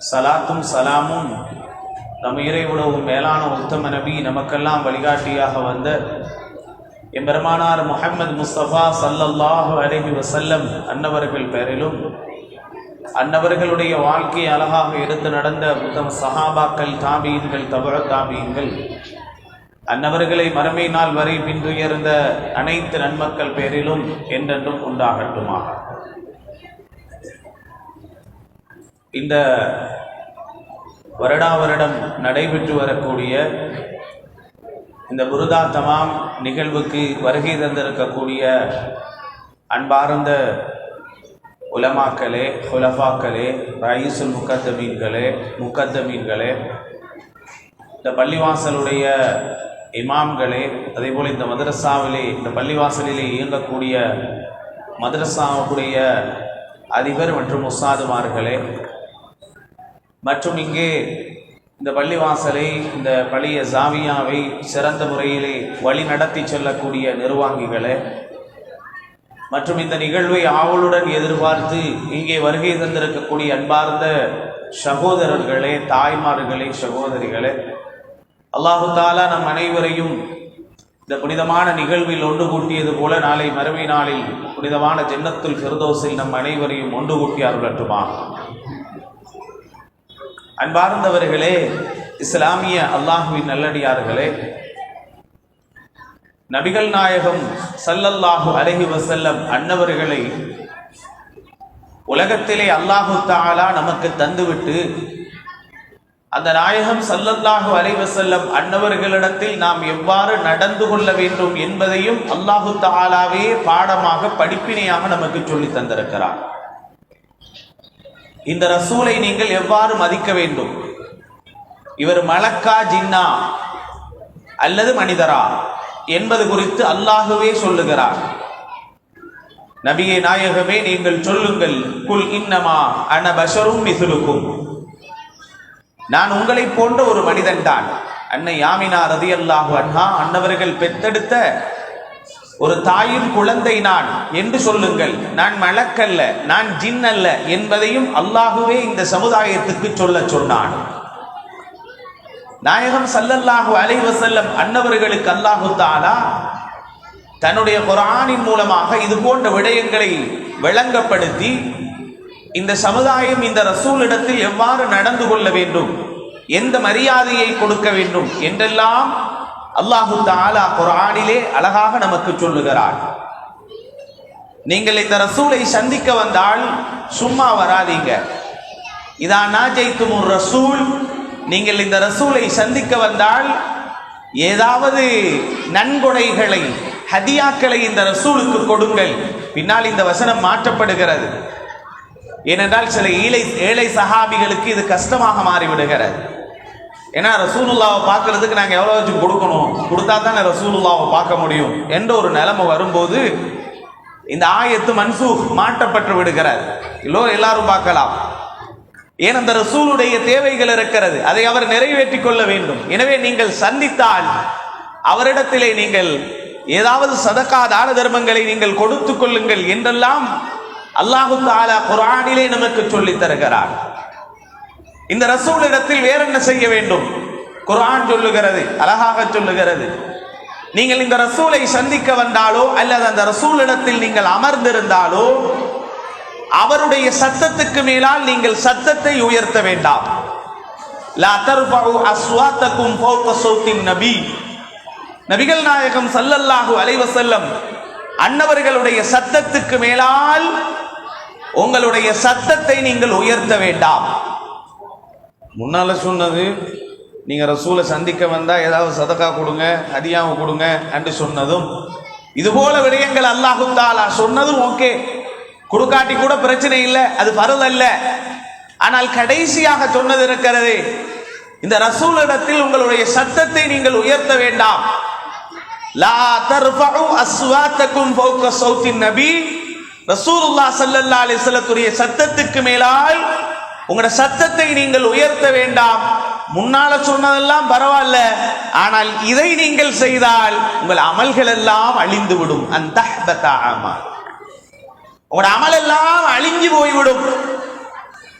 சலாத்தும் சலாமும் நம் இறைவுலவும் மேலான உத்தம நபி நமக்கெல்லாம் வழிகாட்டியாக வந்த எம்பெருமானார் முஹம்மது முஸ்தபா ஸல்லல்லாஹு அலைஹி வஸல்லம் அன்னவர்கள் பேரிலும் அன்னவர்களுடைய வாழ்க்கை அழகாக எடுத்து நடந்த உத்தம சஹாபாக்கள், தாபீன்கள், தபஅ தாபீன்கள், அன்னவர்களை மறுமை நாள் வரை பின்துயர்ந்த அனைத்து நன்மக்கள் பேரிலும் என்றென்றும் உண்டாகட்டுமாக. இந்த வருடா வருடம் நடைபெற்று வரக்கூடிய இந்த புருதா தமாம் நிகழ்வுக்கு வருகை தந்திருக்கக்கூடிய அன்பார்ந்த உலமாக்களே, ஹுலஃபாக்களே, ரயீசுல் முக்கத்தமீன்களே, இந்த பள்ளிவாசலுடைய இமாம்களே, அதேபோல் இந்த மதரசாவிலே, இந்த பள்ளிவாசலிலே இயங்கக்கூடிய மதரசாவுடைய அதிபர் மற்றும் உஸ்தாதுமார்களே, மற்றும் இங்கே இந்த பள்ளிவாசலை, இந்த பழைய ஜாவியாவை சிறந்த முறையிலே வழி நடத்தி செல்லக்கூடிய நிர்வாகிகளே, மற்றும் இந்த நிகழ்வை ஆவலுடன் எதிர்பார்த்து இங்கே வருகை தந்திருக்கக்கூடிய அன்பார்ந்த சகோதரர்களே, தாய்மார்களே, சகோதரிகளே, அல்லாஹு தாலா நம் அனைவரையும் இந்த புனிதமான நிகழ்வில் ஒன்று கூட்டியது போல நாளை மறுமை நாளில் புனிதமான ஜன்னத்துல் ஃபிர்தௌஸில் நம் அனைவரையும் ஒன்று கூட்டி அருளட்டுமாக. அன்பார்ந்தவர்களே, இஸ்லாமிய அல்லாஹுவின் நல்லடியார்களே, நபிகள் நாயகம் ஸல்லல்லாஹு அலைஹி வஸல்லம் அன்னவர்களை உலகத்திலே அல்லாஹு தஆலா நமக்கு தந்துவிட்டு அந்த நாயகம் ஸல்லல்லாஹு அலைஹி வஸல்லம் அன்னவர்களிடத்தில் நாம் எவ்வாறு நடந்து கொள்ள வேண்டும் என்பதையும் அல்லாஹு தஆலாவே பாடமாக, படிப்பினையாக நமக்கு சொல்லி தந்திருக்கிறார். இந்த ரசூலை நீங்கள் எவ்வாறு மதிக்க வேண்டும், இவர் மலக்கா, ஜின்னா அல்லது மனிதரா என்பது குறித்து அல்லாஹுவே சொல்லுகிறார். நபியே நாயகமே, நீங்கள் சொல்லுங்கள், குல் இன்னமா அன பஷரும் மிஸ்லுக்கும், நான் உங்களை போன்ற ஒரு மனிதன் தான். அன்னை யாமினா ரலியல்லாஹு அன்ஹா அன்னவர்கள் பெத்தெடுத்த ஒரு தாயின் குழந்தை நான் என்று சொல்லுங்கள். நான் மலக்கல்ல, நான் ஜின் அல்ல என்பதையும் அல்லாஹுவே இந்த சமுதாயத்துக்கு சொல்ல சொன்னான். நாயகம் ஸல்லல்லாஹு அலைஹி வஸல்லம் அன்னவர்களுக்கு அல்லாஹு தஆலா தன்னுடைய குர்ஆனின் மூலமாக இது போன்ற விடயங்களை விளங்கப்படுத்தி இந்த சமுதாயம் இந்த ரசூலிடத்தில் எவ்வாறு நடந்து கொள்ள வேண்டும், எந்த மரியாதையை கொடுக்க வேண்டும் என்றெல்லாம் அல்லாஹு தஆலா குர்ஆனிலே அழகாக நமக்கு சொல்லுகிறார். நீங்கள் இந்த ரசூலை சந்திக்க வந்தால் சும்மா வராதீங்க. இதா நாஜைத்துமுர் ரசூல், நீங்கள் இந்த ரசூலை சந்திக்க வந்தால் ஏதாவது நன்கொடைகளை, ஹதியாக்களை இந்த ரசூலுக்கு கொடுங்கள். பின்னால் இந்த வசனம் மாற்றப்படுகிறது. ஏனென்றால் சில ஏழை சஹாபிகளுக்கு இது கஷ்டமாக மாறிவிடுகிறது. ஏன்னா ரசூலுல்லாவை பார்க்கறதுக்கு நாங்கள் எவ்வளோ வச்சு கொடுக்கணும், கொடுத்தா தானே ரசூலுல்லாவை பார்க்க முடியும் என்ற ஒரு நிலைமை வரும்போது இந்த ஆயத்து மன்சூக் மாற்றப்பட்டு விடுகிறது. எல்லாரும் பார்க்கலாம். ஏன் அந்த ரசூலுடைய தேவைகள் இருக்கிறது, அதை அவர் நிறைவேற்றி கொள்ள வேண்டும். எனவே நீங்கள் சந்தித்தால் அவரிடத்திலே நீங்கள் ஏதாவது சதகா, தான தர்மங்களை நீங்கள் கொடுத்து கொள்ளுங்கள் என்றெல்லாம் அல்லாஹு தஆலா குர்ஆனிலே நமக்கு சொல்லி தருகிறார். இந்த ரசூலிடத்தில் வேற என்ன செய்ய வேண்டும்? குர்ஆன் சொல்லுகிறது, அழகாக சொல்லுகிறது. நீங்கள் இந்த ரசூலை சந்திக்க வந்தாலோ அல்லது அந்த ரசூலிடத்தில் நீங்கள் அமர்ந்திருந்தாலோ அவருடைய சத்தத்துக்கு மேலால் நீங்கள் சத்தத்தை உயர்த்த வேண்டாம். லா தர்ஃபஉ அஸ்வாத்தகும் ஃபௌக ஸௌத்தின் நபி, நபிகள் நாயகம் ஸல்லல்லாஹு அலைஹி வஸல்லம் அன்னவர்களுடைய சத்தத்துக்கு மேலால் உங்களுடைய சத்தத்தை நீங்கள் உயர்த்த வேண்டாம். முன்னால சொன்னது நீங்க ரசூலை சந்திக்க வந்தா ஏதாவது சதகா கொடுங்க, ஹதியாவை கொடுங்க என்று சொன்னதும், இதுபோல விடயங்கள் அல்லாஹு தஆலா சொன்னதும் ஓகே, கொடுக்காட்டி கூட பிரச்சனை இல்லை, அது ஃபர்து அல்ல. ஆனால் கடைசியாக சொன்னது இருக்கிறது, இந்த ரசூலிடத்தில் உங்களுடைய சத்தத்தை நீங்கள் உயர்த்த வேண்டாம். லா தர்ஃபஉ அஸ்வாத்தகும் ஃபௌக ஸௌத்தின் நபி, ரசூலுல்லாஹ் ஸல்லல்லாஹு அலைஹி வஸல்லத்துடைய சத்தத்துக்கு மேலால் உங்களுடைய சத்தத்தை நீங்கள் உயர்த்த வேண்டாம். முன்னால சொன்னதெல்லாம் பரவாயில்ல, ஆனால் இதை நீங்கள் செய்தால் உங்கள் அமல்கள் எல்லாம் அழிந்து விடும். உங்களோட அமல் எல்லாம் அழிஞ்சு போய்விடும்.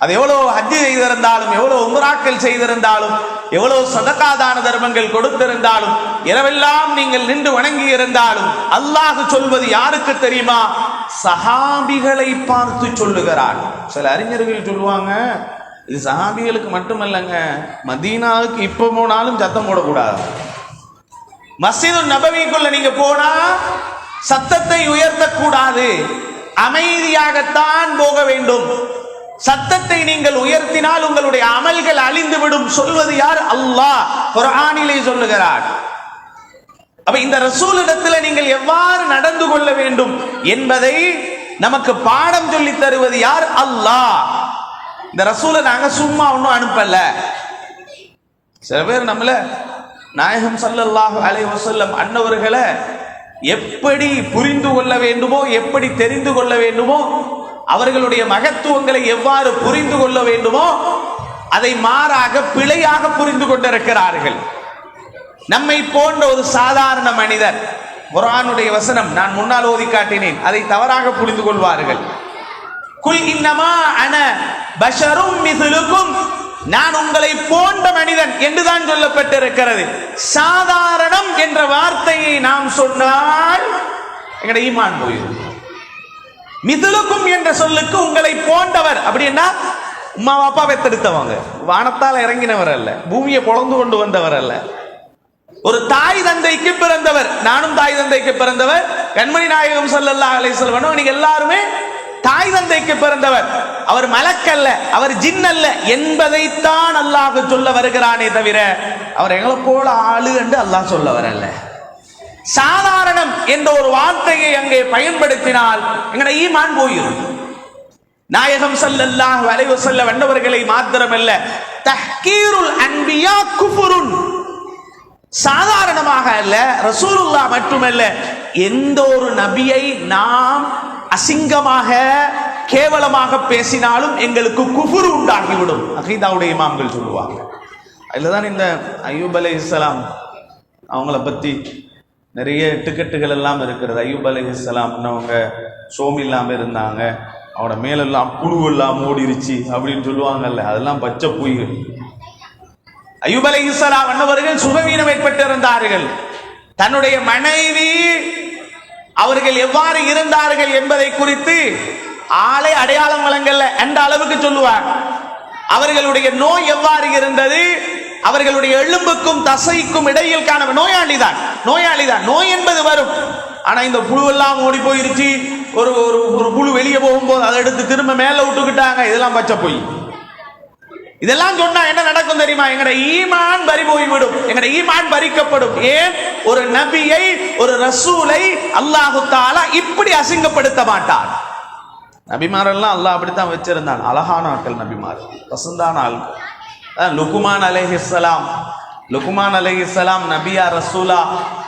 அது எவ்வளவு ஹஜ் செய்திருந்தாலும், எவ்வளவு உம்ராக்கள் செய்திருந்தாலும், எவ்வளவு சதகா தான தர்மங்கள் கொடுத்திருந்தாலும், இரவெல்லாம் நீங்கள் நின்று வணங்கி இருந்தாலும், அல்லாஹ் சொல்வது யாருக்கு தெரியுமா? சஹாபிகளை பார்த்து சொல்லுகிறான். சில அறிஞர்கள் சொல்லுவாங்க, இது சஹாபிகளுக்கு மட்டுமல்லங்க, மதீனாவுக்கு இப்ப போனாலும் சத்தம் போடக்கூடாது. மஸ்ஜிது நபவிக்குள்ள நீங்க போனா சத்தத்தை உயர்த்தக்கூடாது, அமைதியாகத்தான் போக வேண்டும். சத்தத்தை நீங்கள் உயர்த்தினால் உங்களுடைய அமல்கள் அழிந்துவிடும். சொல்வது யார்? அல்லாஹ் குர்ஆனிலே சொல்லுகிறார். அப்ப இந்த ரசூலிடத்துல நீங்கள் எவ்வாறு நடந்து கொள்ள வேண்டும் என்பதை நமக்கு பாடம் சொல்லி தருவது யார்? அல்லாஹ். இந்த ரசூலை நாங்க சும்மா ஒன்றும் அனுப்பல. சில பேர் நம்மள நாயகம் ஸல்லல்லாஹு அலைஹி வஸல்லம் அன்னவர்களை எப்படி புரிந்து கொள்ள வேண்டுமோ, எப்படி தெரிந்து கொள்ள வேண்டுமோ, அவர்களுடைய மகத்துவங்களை எவ்வாறு புரிந்து கொள்ள வேண்டுமோ அதை மாறாக பிழையாக புரிந்து கொண்டிருக்கிறார்கள். நம்மை போன்ற ஒரு சாதாரண மனிதர், குர்ஆனுடைய வசனம் நான் முன்னால் ஓதி காட்டினேன், அதை தவறாக புரிந்து கொள்வார்கள். குல் இன்னமா அன பஷரும் மிஸ்லுக்கும், நான் உங்களை போன்ற மனிதன் என்றுதான் சொல்லப்பட்டிருக்கிறது. சாதாரணம் என்ற வார்த்தையை நாம் சொன்னால் எங்களுடைய ஈமான் போயிடும். மிதுலுக்கும் என்ற சொல்லுக்கு உங்களை போன்றவர் அப்படின்னா உம்மா அப்பா பெத்தெடுத்தவங்க, வானத்தால் இறங்கினவர் அல்ல, பூமியை பொளந்து கொண்டு வந்தவர் அல்ல. ஒரு தாய் தந்தைக்கு பிறந்தவர், நானும் தாய் தந்தைக்கு பிறந்தவர், கண்மணி நாயகம் ஸல்லல்லாஹு அலைஹி வஸல்லம் நீங்க எல்லாருமே தாய் தந்தைக்கு பிறந்தவர். அவர் மலக்கல்ல, அவர் ஜின் அல்ல என்பதைத்தான் அல்லாஹ் சொல்ல வருகிறானே தவிர அவர் எங்களை போல ஆளு என்று அல்லாஹ் சொல்ல வரல. சாதாரணம் என்ற ஒரு வார்த்தையை அங்கே பயன்படுத்தினால் எங்கட ஈமான் போயிடும். நாயகம் ஸல்லல்லாஹு அலைஹி வஸல்லம் வந்தவர்களை மாத்திரமல்ல, தஹ்கீருல் அன்பியா குஃபுருன், சாதாரணமாக அல்ல, ரசூலுல்லாஹ் மட்டுமல்ல, எந்த ஒரு நபியை நாம் அசிங்கமாக கேவலமாக பேசினாலும் எங்களுக்கு குஃபுர் உண்டாகிவிடும். அகீதாவுடைய இமாம்கள் சொல்லுவாங்க. அதுலதான் இந்த அய்யூப் அலைஹிஸ்ஸலாம் அவங்கள பத்தி நிறைய டிக்கெட்டுகள் எல்லாம் இருக்கிறது. அய்யூப் அலைஹிஸ்ஸலாம் அவங்க சோம் இல்லாம இருந்தாங்க, அவனோட மேலெல்லாம் புழு எல்லாம் ஓடிருச்சு அப்படின்னு சொல்லுவாங்கல்ல, அதெல்லாம் பச்சை பொய்கள். அய்யூப் அலைஹிஸ்ஸலாம் அன்னவர்கள் சுகவீனம் ஏற்பட்டிருந்தார்கள். தன்னுடைய மனைவி அவர்கள் எவ்வாறு இருந்தார்கள் என்பதை குறித்து ஆளை அடையாளம் வழங்கல என்ற அளவுக்கு சொல்லுவார். அவர்களுடைய நோய் எவ்வாறு இருந்தது, அவர்களுடைய எலும்புக்கும் தசைக்கும் இடையில் காண நோயாளிதான். நோய் என்பது வரும், ஆனா இந்த புழு எல்லாம் ஓடி போயிருச்சு, ஒரு புழு வெளியே போகும்போது அதை எடுத்து திரும்ப மேல விட்டுக்கிட்டாங்க, இதெல்லாம் பச்சை போய். இதெல்லாம் சொன்னா என்ன நடக்கும் தெரியுமா? எங்கட ஈமான் பறி போய்விடும், எங்கட ஈமான் பறிக்கப்படும். ஏன்? ஒரு நபியை, ஒரு ரசூலை அல்லாஹு தஆலா இப்படி அசிங்கப்படுத்த மாட்டார். நபிமாரெல்லாம் அல்லாஹ் அப்படித்தான் வச்சிருந்தான். அழகான ஆட்கள் நபிமார், வசந்தான ஆட்கள். லுக்மான் அலைஹிஸ்ஸலாம் நபியா ரசூலா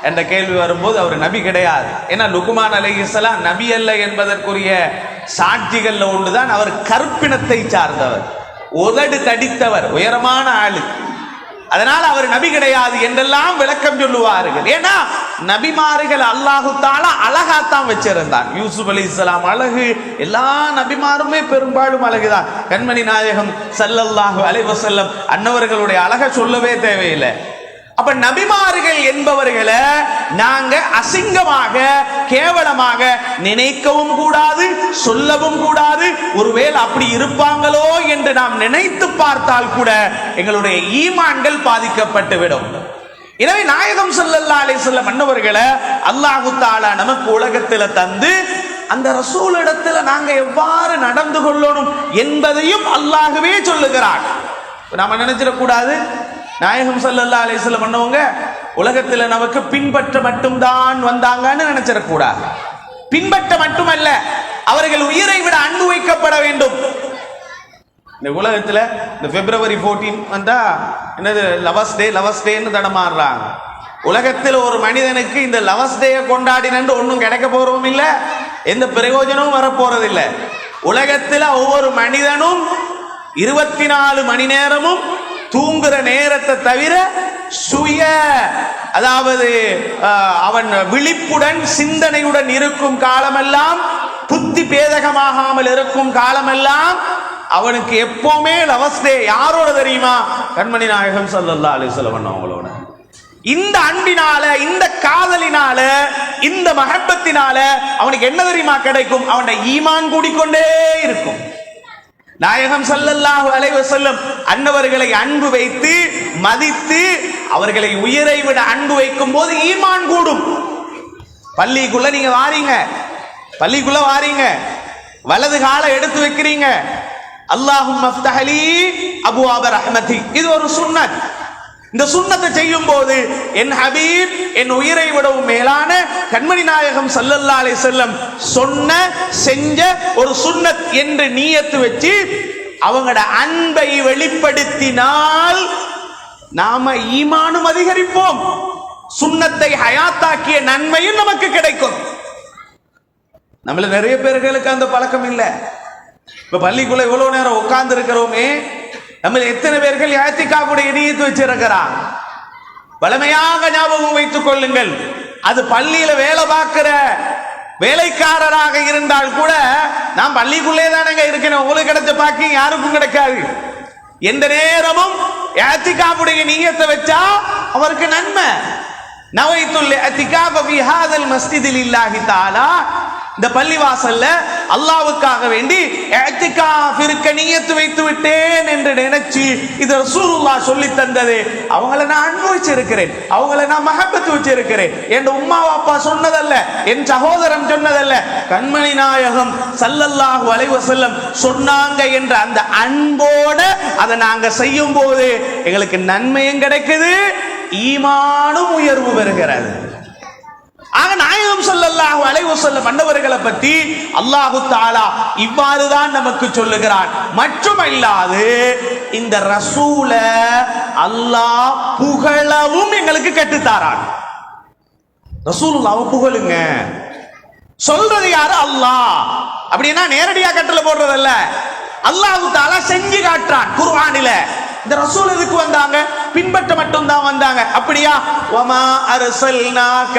என்ற கேள்வி வரும்போது அவர் நபி கிடையாது. ஏன்னா லுக்மான் அலைஹிஸ்ஸலாம் நபி அல்ல என்பதற்குரிய சாட்சிகள்ல ஒன்றுதான் அவர் கற்பினத்தை சார்ந்தவர், உதடு தடித்தவர், உயரமான ஆளு, அதனால அவர் நபி கிடையாது என்றெல்லாம் விளக்கம் சொல்லுவார்கள். ஏன்னா நபிமார்கள் அல்லாஹு தஆலா அழகாத்தான் வச்சிருந்தான். யூசுப் அலைஹிஸ்ஸலாம் அழகு, எல்லா நபிமாருமே பெரும்பாலும் அழகுதான். கண்மணி நாயகம் ஸல்லல்லாஹு அலைஹி வஸல்லம் அன்னவர்களுடைய அழகை சொல்லவே தேவையில்லை. அப்ப நபிமார்கள் என்பவர்களை நாங்க அசிங்கமாக கேவலமாக நினைக்கவும் கூடாது, சொல்லவும் கூடாது. ஒருவேளை அப்படி இருப்பாங்களோ என்று நாம் நினைத்து பார்த்தால் கூட எங்களுடைய ஈமான்கள் பாதிக்கப்பட்டுவிடும். எனவே நாயகம் ஸல்லல்லாஹு அலைஹி வஸல்லம் அன்னவர்களை அல்லாஹு தஆலா நமக்கு உலகத்துல தந்து அந்த ரசூலிடத்துல நாங்க எவ்வாறு நடந்து கொள்ளணும் என்பதையும் அல்லாஹ்வே சொல்லுகிறார். நாம நினைச்சிடக்கூடாது நாயகம் ஸல்லல்லாஹு அலைஹி வஸல்லம் பண்ணவங்க உலகத்துல நமக்கு பின்பற்ற மட்டும்தான் வந்தாங்கன்னு நினைச்சிடக்கூடாது. பின்பற்ற மட்டுமல்ல, அவர்கள் உயிரை விட அன்பு வைக்கப்பட வேண்டும். இந்த உலகத்துல இந்த February 14 வந்தா என்னது லவர்ஸ் டேன்னு தடமாறுறாங்க. உலகத்தில் ஒரு மனிதனுக்கு இந்த லவர்ஸ் டேயை கொண்டாடினு ஒன்றும் கிடைக்க போறதும் இல்லை, எந்த பிரயோஜனமும் வரப்போறது இல்லை. உலகத்துல ஒவ்வொரு மனிதனும் 24 மணி நேரமும் தூங்குற நேரத்தை தவிர அதாவது அவன் விழிப்புடன் சிந்தனையுடன் இருக்கும் காலமெல்லாம், புத்தி பேதகமாகாமல் இருக்கும் காலமெல்லாம் அவனுக்கு எப்பவுமே லவ்ஸ் டே யாரோட தெரியுமா? கண்மணி நாயகம் ஸல்லல்லாஹு அலைஹி வஸல்லம் அவங்களோட. இந்த அன்பினால, இந்த காதலினால, இந்த மஹப்பத்தினால அவனுக்கு என்ன தெரியுமா கிடைக்கும்? அவனுடைய ஈமான் கூடிக்கொண்டே இருக்கும். நாயகம் ஸல்லல்லாஹு அலைஹி வஸல்லம் அன்னவர்களை அன்பு வைத்து மதித்து அவர்களை உயிரை விட அன்பு வைக்கும் போது ஈமான் கூடும். பள்ளிக்குள்ள நீங்க வாரீங்க, பள்ளிக்குள்ள வாரீங்க, வலது காலை எடுத்து வைக்கிறீங்க, அல்லாஹும்ம ஃப்தஹ்லி அபுவாப ரஹ்மதி, இது ஒரு சுன்னத். இந்த சுன்னத்தை செய்யும் போது என் ஹபீப், என் உயிரை விடவும் மேலான கண்மணி நாயகம் ஸல்லல்லாஹு அலைஹி வஸல்லம் சொன்ன செஞ்ச ஒரு சுன்னத் என்று நியத்து வச்சு அவங்களோட அன்பை வெளிப்படுத்தினால் நாம ஈமானும் அதிகரிப்போம், சுன்னத்தை ஹயாத்தாக்கிய நன்மையும் நமக்கு கிடைக்கும். நம்மள நிறைய பேர்களுக்கு அந்த பழக்கம் இல்லை. இப்ப பள்ளிக்குள்ள இவ்வளவு நேரம் உட்கார்ந்து இருக்கிறோமே, நம்ம எத்தனை பேர்கள் இஅ்திகாஃபுடைய நியத்து வச்சிருக்கிறான்? வளமையாக ஞாபகம் வைத்துக் கொள்ளுங்கள், அது பள்ளியில வேலை பார்க்கிற வேலைக்காரராக இருந்தால் கூட நான் பள்ளிக்குள்ளே தானங்க இருக்கேன், உங்களுக்கு கிடைச்ச பாக்கி யாருக்கும் கிடைக்காது. எந்த நேரமும் இஅ்திகாஃபுடைய நியத்தை வச்சா அவருக்கு நன்மை. நவைத்துல் இஅ்திகாஃப ஃபீ ஹாதல் மஸ்ஜிதி லில்லாஹி தஆலா, இந்த பள்ளிவாசல்ல அல்லாஹ்வுக்காக வேண்டி இஅ்திகாஃப் இருக்க நியத்து வைத்து விட்டேன் என்று நினைச்சு இது ரசூலுல்லாஹ் சொல்லி தந்தது. அவங்கள நான் அனுபவிச்சு இருக்கிறேன், அவங்கள நான் மஹப்பத்து வச்சிருக்கிறேன். என் உம்மா அப்பா சொன்னதல்ல, என் சகோதரன் சொன்னதல்ல, கண்மணி நாயகம் ஸல்லல்லாஹு அலைஹி வஸல்லம் சொன்னாங்க என்ற அந்த அன்போட அதை நாங்க செய்யும் போது எங்களுக்கு நன்மையும் கிடைக்குது, ஈமானும் உயர்வு பெறுகிறது. ஆக நாயகம் ஸல்லல்லாஹு அலைஹி வஸல்லம் அன்னவர்களை பற்றி அல்லாஹ் தஆலா இவ்வாறு தான் நமக்கு சொல்லுகிறான். மட்டுமல்லாது இந்த ரசூல அல்லாஹ் புகழவும் எங்களுக்கு கற்றுத்தாரான். ரசூலுல்லாஹ்வை புகழுங்க சொல்றது யாரு? அல்லாஹ். அப்படின்னா நேரடியா கட்டளை போடுறதல்ல, அல்லாஹ் தஆலா செஞ்சு காட்டுறான் குர்ஆனில. இந்த ரசூல் எதுக்கு வந்தாங்க? பின்பற்ற மட்டும் தான் வந்தாங்க. அப்படியா? வமா அர்சல்னாக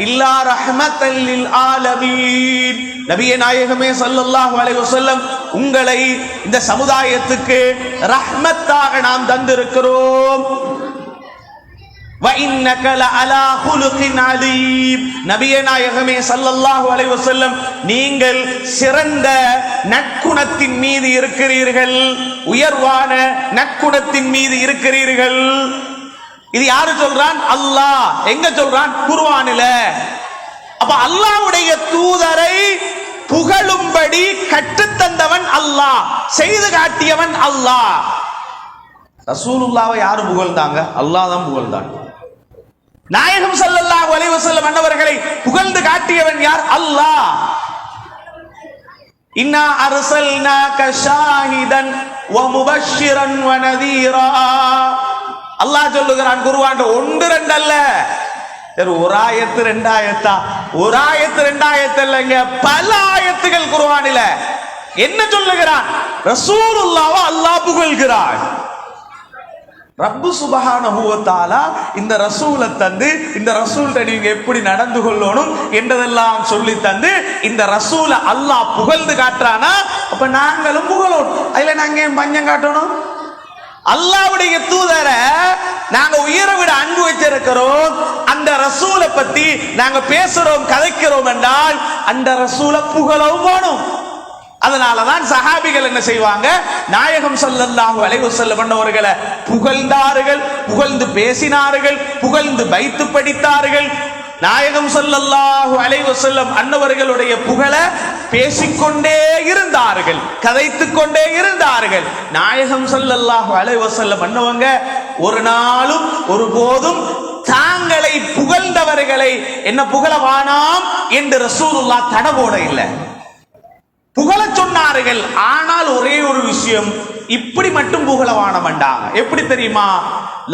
இல்லா ரஹ்மத்தல் லில் ஆலமீன், நபியே நாயகமே ஸல்லல்லாஹு அலைஹி வஸல்லம் உங்களை இந்த சமுதாயத்துக்கு ரஹ்மத்தாக நாம் தந்திருக்கிறோம். وَإِنَّكَ لَعَلَى خُلُقٍ عَظِيمٍ, நபியே நாயகமே ஸல்லல்லாஹு அலைஹி வஸல்லம் நீங்கள் சிறந்த நற்குணத்தின் மீது இருக்கிறீர்கள், உயர்வான நற்குணத்தின் மீது இருக்கிறீர்கள். இது யாரு சொல்றான்? அல்லாஹ். எங்க சொல்றான்? குர்ஆனில. அப்ப அல்லாஹ்வுடைய தூதரை புகழும்படி கற்றுத்தந்தவன் அல்லாஹ், செய்து காட்டியவன் அல்லாஹ். ரசூலுல்லாஹ்வை யாரு புகழ்ந்தாங்க? அல்லாஹ் தான் புகழ்ந்தாங்க. நாயகம் ஸல்லல்லாஹு அலைஹி வஸல்லம் அன்னவர்களை புகழ்ந்து காட்டியவன் யார்? அல்லாஹ். இன்னா அர்சல்னாக ஷாஹிதன் வ முபஷ்ஷிரன் வ நதீரா, அல்லாஹ் சொல்லுகிறான் குர்ஆன்ல. ஒன்று ரெண்டு அல்ல, ஒரு ஆயத்து ரெண்டு ஆயத்தா? ஒரு ஆயத்து ரெண்டு ஆயத்து இல்லைங்க, பல ஆயத்துகள் குர்ஆனில. என்ன சொல்லுகிறான்? ரசூலுல்லாஹ்வை அல்லாஹ் புகழ்கிறான். ரப்பு சுப்ஹானஹு வ தஆலா இந்த ரசூலை தந்து, இந்த ரசூல்ட்ட நீங்க எப்படி நடந்து கொள்ளணும் என்றதெல்லாம் சொல்லி தந்து இந்த ரசூலை அல்லாஹ் புகழ்ந்து காட்டுறானா, அப்ப நாங்களும் புகழணும். அதுல நாங்க ஏன் பஞ்சம் காட்டணும்? அல்லாஹ்வுடைய தூதரை நாங்க உயிரை விட அன்பு வச்சிருக்கிறோம், அந்த ரசூலை பத்தி நாங்க பேசுறோம் கதைக்கிறோம் என்றால் அந்த ரசூலை புகழவும் வேணும். அதனாலதான் சஹாபிகள் என்ன செய்வாங்க? நாயகம் ஸல்லல்லாஹு அலைஹி வஸல்லம் அன்னவர்களை புகழ்ந்தார்கள், புகழ்ந்து பேசினார்கள், புகழ்ந்து பைத்து படித்தார்கள். நாயகம் ஸல்லல்லாஹு அலைஹி வஸல்லம் அன்னவர்களுடைய புகழ பேசிக்கொண்டே இருந்தார்கள், கதைத்துக் கொண்டே இருந்தார்கள். நாயகம் ஸல்லல்லாஹு அலைஹி வஸல்லம் அன்னவங்க ஒரு நாளும் ஒருபோதும் தாங்களை புகழ்ந்தவர்களை என்ன புகழவானாம் என்று ரசூலுல்லாஹ் தடவோட இல்லை, புகழ சொன்னார்கள். ஆனால் ஒரே ஒரு விஷயம், இப்படி மட்டும் புகழவான மாட்டாங்க. எப்படி தெரியுமா?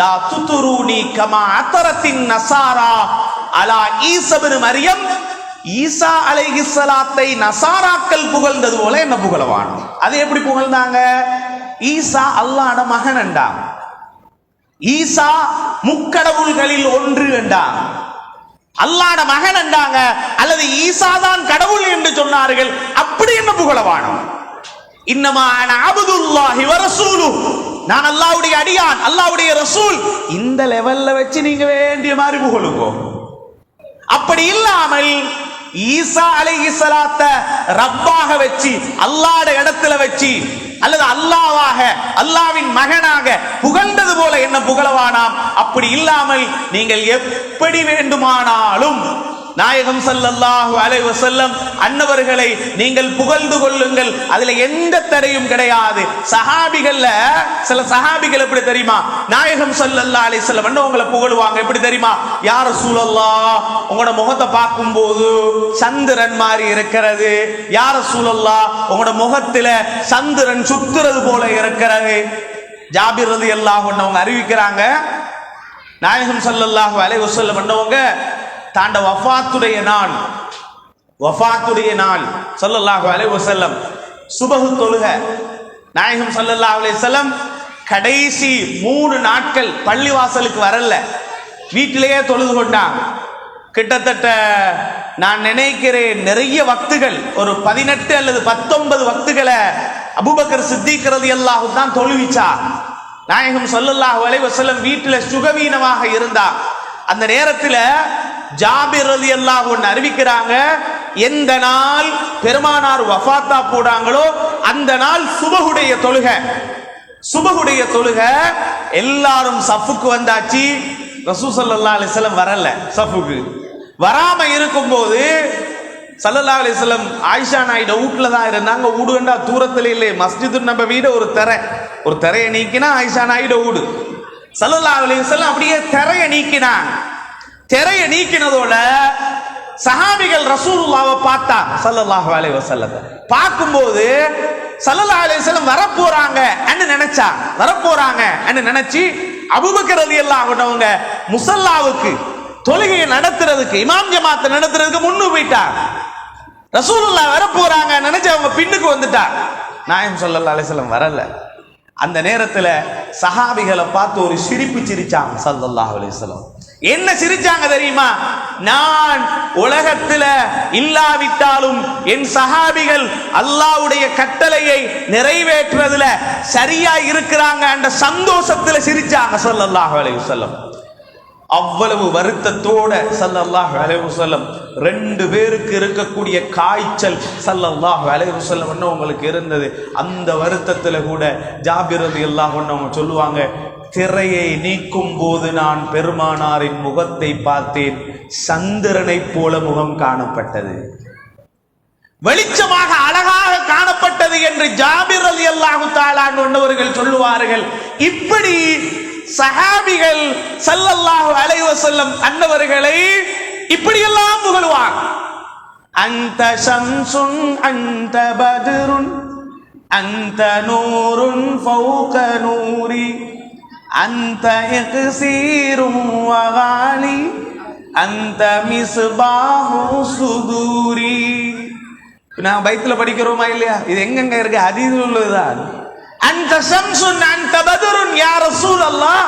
லா துதுரூனி கமா அத்தரத்தின் நசாரா அலா ஈஸா இப்னு மரியம், ஈசா அலைஹிஸ்ஸலாத்தை நசாராக்கள் புகழ்ந்தது போல என்ன புகழவான. அது எப்படி புகழ்ந்தாங்க? ஈசா அல்லாஹ்வுடைய மகன் என்றாங்க, ஈசா முக்கடவுள்களில் ஒன்று என்றாங்க, அல்லாஹ்வுடைய மகன் என்றாங்க, அல்லது ஈசா தான் கடவுள் என்று சொன்னார்கள். அப்படி என்ன புகழவானம்? இன்னமா அன அப்துல்லாஹி வ ரசூலுஹு, நான் அல்லாஹ்வுடைய அடியான், அல்லாஹ்வுடைய ரசூல். இந்த லெவல்ல வச்சு நீங்க வேண்டிய மாதிரி புகழுங்க. அப்படி இல்லாமல் ஈசா அலைஹிஸ்ஸலாத்த ரப்பாக வச்சு, அல்லாஹ்வுடைய இடத்துல வச்சு, அல்லது அல்லாஹ்வாக, அல்லாஹ்வின் மகனாக புகழ்ந்தது போல என்ன புகழவானாம். அப்படி இல்லாமல் நீங்கள் எப்படி வேண்டுமானாலும் நாயகம் ஸல்லல்லாஹு அலைஹி வஸல்லம் அன்னவர்களை நீங்கள் புகழ்ந்து கொள்ளுங்கள், அதுல எந்த தடையும் கிடையாது. சஹாபிகள்ல சில சஹாபிகள் எப்படி தெரியுமா, நாயகம் ஸல்லல்லாஹு அலைஹி வஸல்லம் அன்னவங்களை புகழுவாங்க. எப்படி தெரியுமா, யா ரசூலல்லாஹ் உங்களோட முகத்தை பார்க்கும்போது சந்திரன் மாதிரி இருக்கிறது, யா ரசூலல்லாஹ் உங்களோட முகத்துல சந்திரன் சுத்துறது போல இருக்கிறது. ஜாபிர் ரலியல்லாஹு அன்ஹு அவங்க அறிவிக்கிறாங்க, நாயகம் ஸல்லல்லாஹு அலைஹி வஸல்லம் அன்னவங்க தாண்ட வஃபாத்துடைய நாள் ஸல்லல்லாஹு அலைஹி வஸல்லம் சுபஹ் தொழுக, நாயகம் ஸல்லல்லாஹு அலைஹி வஸல்லம் கடைசி 3 நாட்கள் பள்ளிவாசலுக்கு வரல, வீட்டிலேயே தொழுது கொண்டாங்க. கிட்டத்தட்ட நான் நினைக்கிறேன் நிறைய வக்துகள், ஒரு 18 அல்லது 19 வக்துகளை அபூபக்கர் சித்திக் ரலியல்லாஹு தான் தொழுவிச்சார். நாயகம் ஸல்லல்லாஹு அலைஹி வஸல்லம் வீட்டில் சுகவீனமாக இருந்தார். அந்த நேரத்தில் ஜாபிர் ரலியல்லாஹு அன்ஹு அறிவிக்கிறாங்க, எந்த நாள் பெருமானார் வஃபாத்தா போடாங்களோ அந்த நாள் சுபஹுடைய தொழுகை, எல்லாரும் சஃபுக்கு வந்தாச்சு. ரசூல் ஸல்லல்லாஹு அலைஹி வஸல்லம் வரல. சஃபுக்கு வராம இருக்கும்போது ஸல்லல்லாஹு அலைஹி வஸல்லம் ஆயிஷா நாயிட வீட்டுல தான் இருந்தாங்க. ஊடுகண்டா தூரத்துல இல்லை, மஸ்ஜிது நபவியிட ஒரு திரையை நீக்கினா ஆயிஷா நாயிட ஊடு. ஸல்லல்லாஹு அலைஹி வஸல்லம் அப்படியே திரையை நீக்கினாங்க. திரையை நீக்கினதோட சஹாபிகள் ரசூலுல்லாஹ்வை பார்த்தா ஸல்லல்லாஹு அலைஹி வஸல்லம் பார்க்கும்போது ஸல்லல்லாஹு அலைஹி வஸல்லம் வரப்போறாங்க நினைச்சு அபூபக்கர் ரலியல்லாஹு அன்ஹு அவங்க முஸல்லாவுக்கு தொழுகையை நடத்துறதுக்கு, இமாம் ஜமாத் நடத்துறதுக்கு முன்னு போயிட்டார். ரசூலுல்லாஹ் வரப்போறாங்க நினைச்சு அவங்க பின்னுக்கு வந்துட்டார். நாயகம் ஸல்லல்லாஹு அலைஹி வஸல்லம் வரல. அந்த நேரத்தில் சஹாபிகளை பார்த்து ஒரு சிரிப்பு சிரிச்சாங்க ஸல்லல்லாஹு அலைஹி வஸல்லம். என்ன சிரிச்சாங்க தெரியுமா, நான் உலகத்துல இல்லாவிட்டாலும் என் சஹாபிகள் அல்லாஹ்வுடைய கட்டளையை நிறைவேற்றுறதுல சரியா இருக்கிறாங்க என்ற சந்தோஷத்துல சிரிச்சாங்க ஸல்லல்லாஹு அலைஹி வஸல்லம். அவ்வளவு வருத்தத்தோட ஸல்லல்லாஹு அலைஹி வஸல்லம் 2 பேருக்கு இருக்கக்கூடிய காய்ச்சல் ஸல்லல்லாஹு அலைஹி வஸல்லம் உங்களுக்கு இருந்தது. அந்த வருத்தத்துல கூட ஜாபிர் ரலியல்லாஹு அன்ஹு சொல்லுவாங்க, திரையை நீக்கும் போது நான் பெருமானாரின் முகத்தை பார்த்தேன், சந்திரனை போல முகம் காணப்பட்டது, வெளிச்சமாக அழகாக காணப்பட்டது என்று ஜாபிர் ரலியல்லாஹு தஆலா அன்ஹு சொல்லுவார்கள். இப்படி சஹாபிகள் ஸல்லல்லாஹு அலைஹி வஸல்லம் அன்னவர்களை இப்படியெல்லாம் புகழ்வார். அன்த ஷம்சுன் அன்த பத்ருன் அன்த நூருன் ஃபௌக நூரி அன்த இக்ஸீரும் வகாலி அன்த மிஸ்பாஹு சுதூரி. நான் பைத்துல படிக்கிறோமா இல்லையா, இது எங்கெங்க இருக்கு, ஹதீஸ்ல உள்ளதுதான். அந்த ஷம்சுன் அந்த பத்ருன் யா ரசூலல்லாஹ்,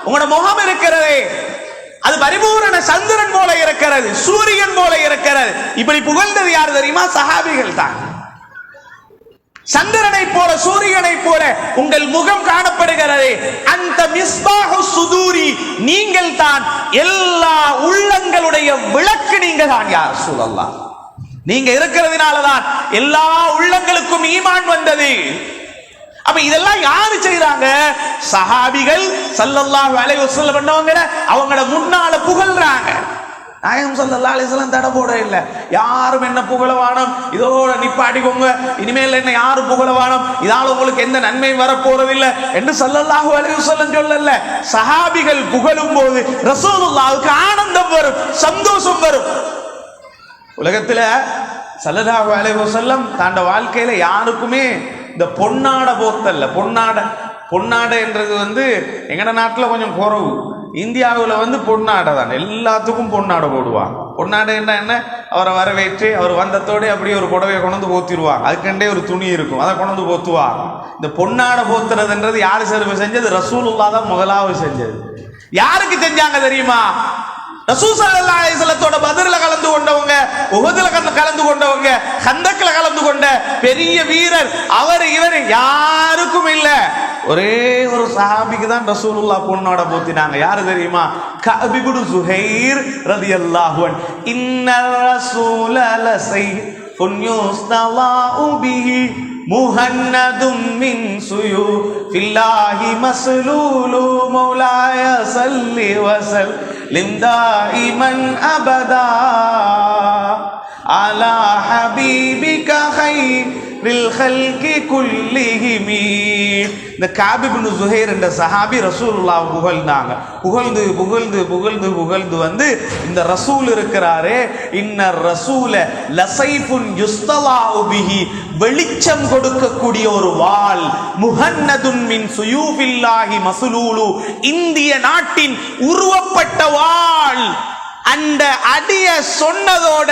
உங்களோட முகம் இருக்கிறதே அது பரிபூரண சந்திரன் போல இருக்கிறது, சூரியன் போல இருக்கிறது. இப்படி புகழ்ந்தது யார் தெரியுமா, சஹாபிகள் தான். சந்திரனை போல சூரியனை போல உங்கள் முகம் காணப்படுகிறது. அந்த மிஸ்பாஹு சுதூரி, நீங்கள் தான் எல்லா உள்ளங்களுடைய விளக்கு, நீங்க தான் யா ரசூலல்லாஹ். நீங்க இருக்கிறதுனாலதான் எல்லா உள்ளங்களுக்கும் ஈமான் வந்தது. அப்ப இதெல்லாம் யாரு செய்யறாங்க, சஹாபிகள் ஸல்லல்லாஹு அலைஹி வஸல்லம் பண்ணவங்க அவங்கள முன்னால புகழ்றாங்க. நாயகம் ஸல்லல்லாஹு அலைஹி வஸல்லம் தடை போட இல்லை, யாரும் என்ன புகழவானம், இதோட நிப்பாட்டிக்கோங்க, இனிமேல் என்ன யாரும் புகழவானம், இதால உங்களுக்கு எந்த நன்மை வரப்போறதில்லை என்று ஸல்லல்லாஹு அலைஹி வஸல்லம் சொல்லல. சஹாபிகள் புகழும் போது ரசூலுல்லாஹ்வுக்கு ஆனந்தம் வரும், சந்தோஷம் வரும். உலகத்துல ஸல்லல்லாஹு அலைஹி வஸல்லம் தாண்ட வாழ்க்கையில யாருக்குமே இந்த பொன்னாடை போத்தல்ல, பொன்னாடை என்றது எங்கட நாட்டில் கொஞ்சம் குறவு. இந்தியாவில் பொன்னாடை தான், எல்லாத்துக்கும் பொன்னாடை போடுவாங்க. பொன்னாடை என்ன, அவரை வரவேற்று அவர் வந்தத்தோடு அப்படியே ஒரு புடவையை கொண்டு போத்திடுவாங்க, அதுக்கண்டே ஒரு துணி இருக்கும், அதை கொண்டு போத்துவாங்க. இந்த பொன்னாடை போத்துறதுன்றது யாரு செஞ்சது, ரசூலுல்லாஹ் தான் முதலாவது செஞ்சது. யாருக்கு செஞ்சாங்க தெரியுமா, ரசூல் ஸல்லல்லாஹு அலைஹி வஸல்லத்தோட பத்ர்ல கலந்து கொண்டவங்க, உஹதுல கலந்து கொண்டவங்க, கந்தக்ல கலந்து கொண்ட பெரிய வீரர் அவர் இவர் யாருக்கும் இல்ல. ஒரே ஒரு சஹாபிக்கு தான் ரசூலுல்லாஹ் பொண்ணோட போத்தினாங்க. யாரு தெரியுமா? கஅப் இப்னு ஸுஹைர் ரலியல்லாஹு அன்ஹு. இன்னர் ரசூல லஸைஃபுன் யுஸ்தலாஉ பிஹி முஹன்னதும் மின் சுயூஃபில்லாஹி மஸ்லூலு மௌலாய ஸல்லி வஸல்லிம் தாயிமன் அபதா அலா ஹபீபிக கைரில் ஹல்கி குல்லிஹிம். இந்த கஅப் இப்னு ஸுஹைர் என்ற சஹாபி ரசூலுல்லாஹ் புகழ்ந்தாங்க. புகழ்ந்து புகழ்ந்து புகழ்ந்து புகழ்ந்து வந்து இந்த ரசூல் இருக்கிறாரே, இன்னர் ரசூல லஸைஃபுன் யுஸ்தலாஉ பிஹி, வெளிச்சம் கொடுக்கக்கூடிய ஒரு வாள், முஹன்னதுன் மின் சுயூஃபில்லாஹி மஸ்லூலு, இந்திய நாட்டின் உருவப்பட்ட வாள். அந்த அடிய சொன்னதோட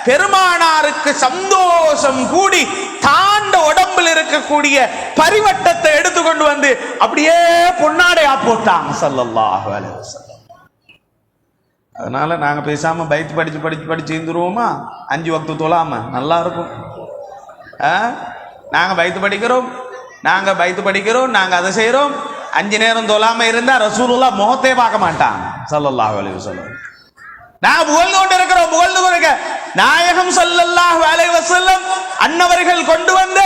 பெருமானாருக்கு சந்தோஷம் கூடி தாண்ட உடம்பில் இருக்கக்கூடிய பரிவட்டத்தை எடுத்துக்கொண்டு வந்து அப்படியே பொன்னாடையா போட்டாங்க ஸல்லல்லாஹு அலைஹி வஸல்லம். அதனால நாங்க பேசாம பைத் படிச்சு படிச்சு படிச்சு இருந்துருவோமா? 5 வக்து தொழாம நல்லா இருக்கும். நாங்க பைத்து படிக்கிறோம், நாங்க அதை செய்யறோம். 5 நேரம் தொழாம இருந்தா ரசூலுல்லாஹ் முகத்தை பார்க்க மாட்டாங்க ஸல்லல்லாஹு அலைஹி வஸல்லம். நான் புகழ்ந்து கொண்டு இருக்கிறோம். நாயகம் ஸல்லல்லாஹு அலைஹி வஸல்லம் அன்னவர்கள் கொண்டு வந்த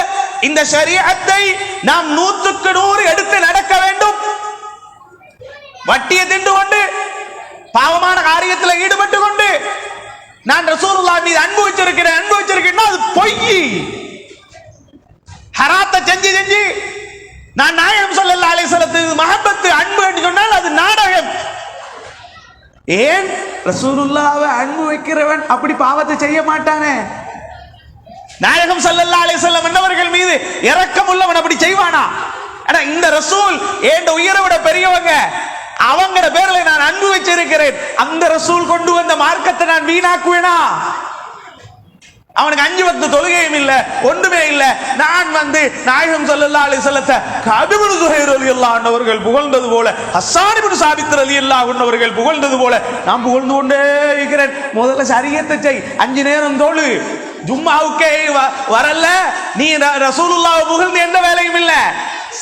இந்த ஷரீஅத்தை நாம் 100க்கு 100 எடுத்து நடக்க வேண்டும். வட்டியை தின்று கொண்டு பாவமான காரியத்தில் ஈடுபட்டு கொண்டு நான் ரசூலுல்லாஹ் மீது அன்பு வச்சிருக்கிறேன் அது பொய். ஹராத்தை செஞ்சு செஞ்சு நான் நாயகம் ஸல்லல்லாஹு அலைஹி வஸல்லத்துக்கு மஹப்பத்து அன்பு என்று சொன்னால் அது நாடகம். ஏன்? ரசூலுல்லாஹ்வை அன்பு வைக்கிறவன் அப்படி பாவத்தை செய்ய மாட்டானே. நாயகம் ஸல்லல்லாஹு அலைஹி வஸல்லம் அன்னவர்கள் மீது இரக்கம் உள்ளவன் அப்படி செய்வானா? ஆனா இந்த ரசூல் ஏண்ட உயிரை விட பெரியவங்க, அவங்களோட பேர்ல நான் அன்பு வச்சிருக்கிறேன். அந்த ரசூல் கொண்டு வந்த மார்க்கத்தை நான் வீணாக்குவேனா? அவனுக்கு 5 வக்து தொழுகையும் இல்ல, ஒன்றுமே இல்ல. நான் வந்து நாயகம் ஸல்லல்லாஹு அலைஹி வஸல்லத்தை கஅப் இப்னு ஸுஹைர் ரலியல்லாஹு அன்ஹு அவர்கள் புகழ்ந்தது போல, ஹஸ்ஸான் இப்னு சாபித் ரலியல்லாஹு அன்ஹு அவர்கள் புகழ்ந்தது போல நான் புகழ்ந்து கொண்டே இருக்கிறேன். முதல்ல ஷரியத்தை செய், 5 நேரம் தொழு. ஜும்மாவுக்கே வரல, நீ ரசூலுல்லாஹ் புகழ்ந்து எந்த வேலையும் இல்ல.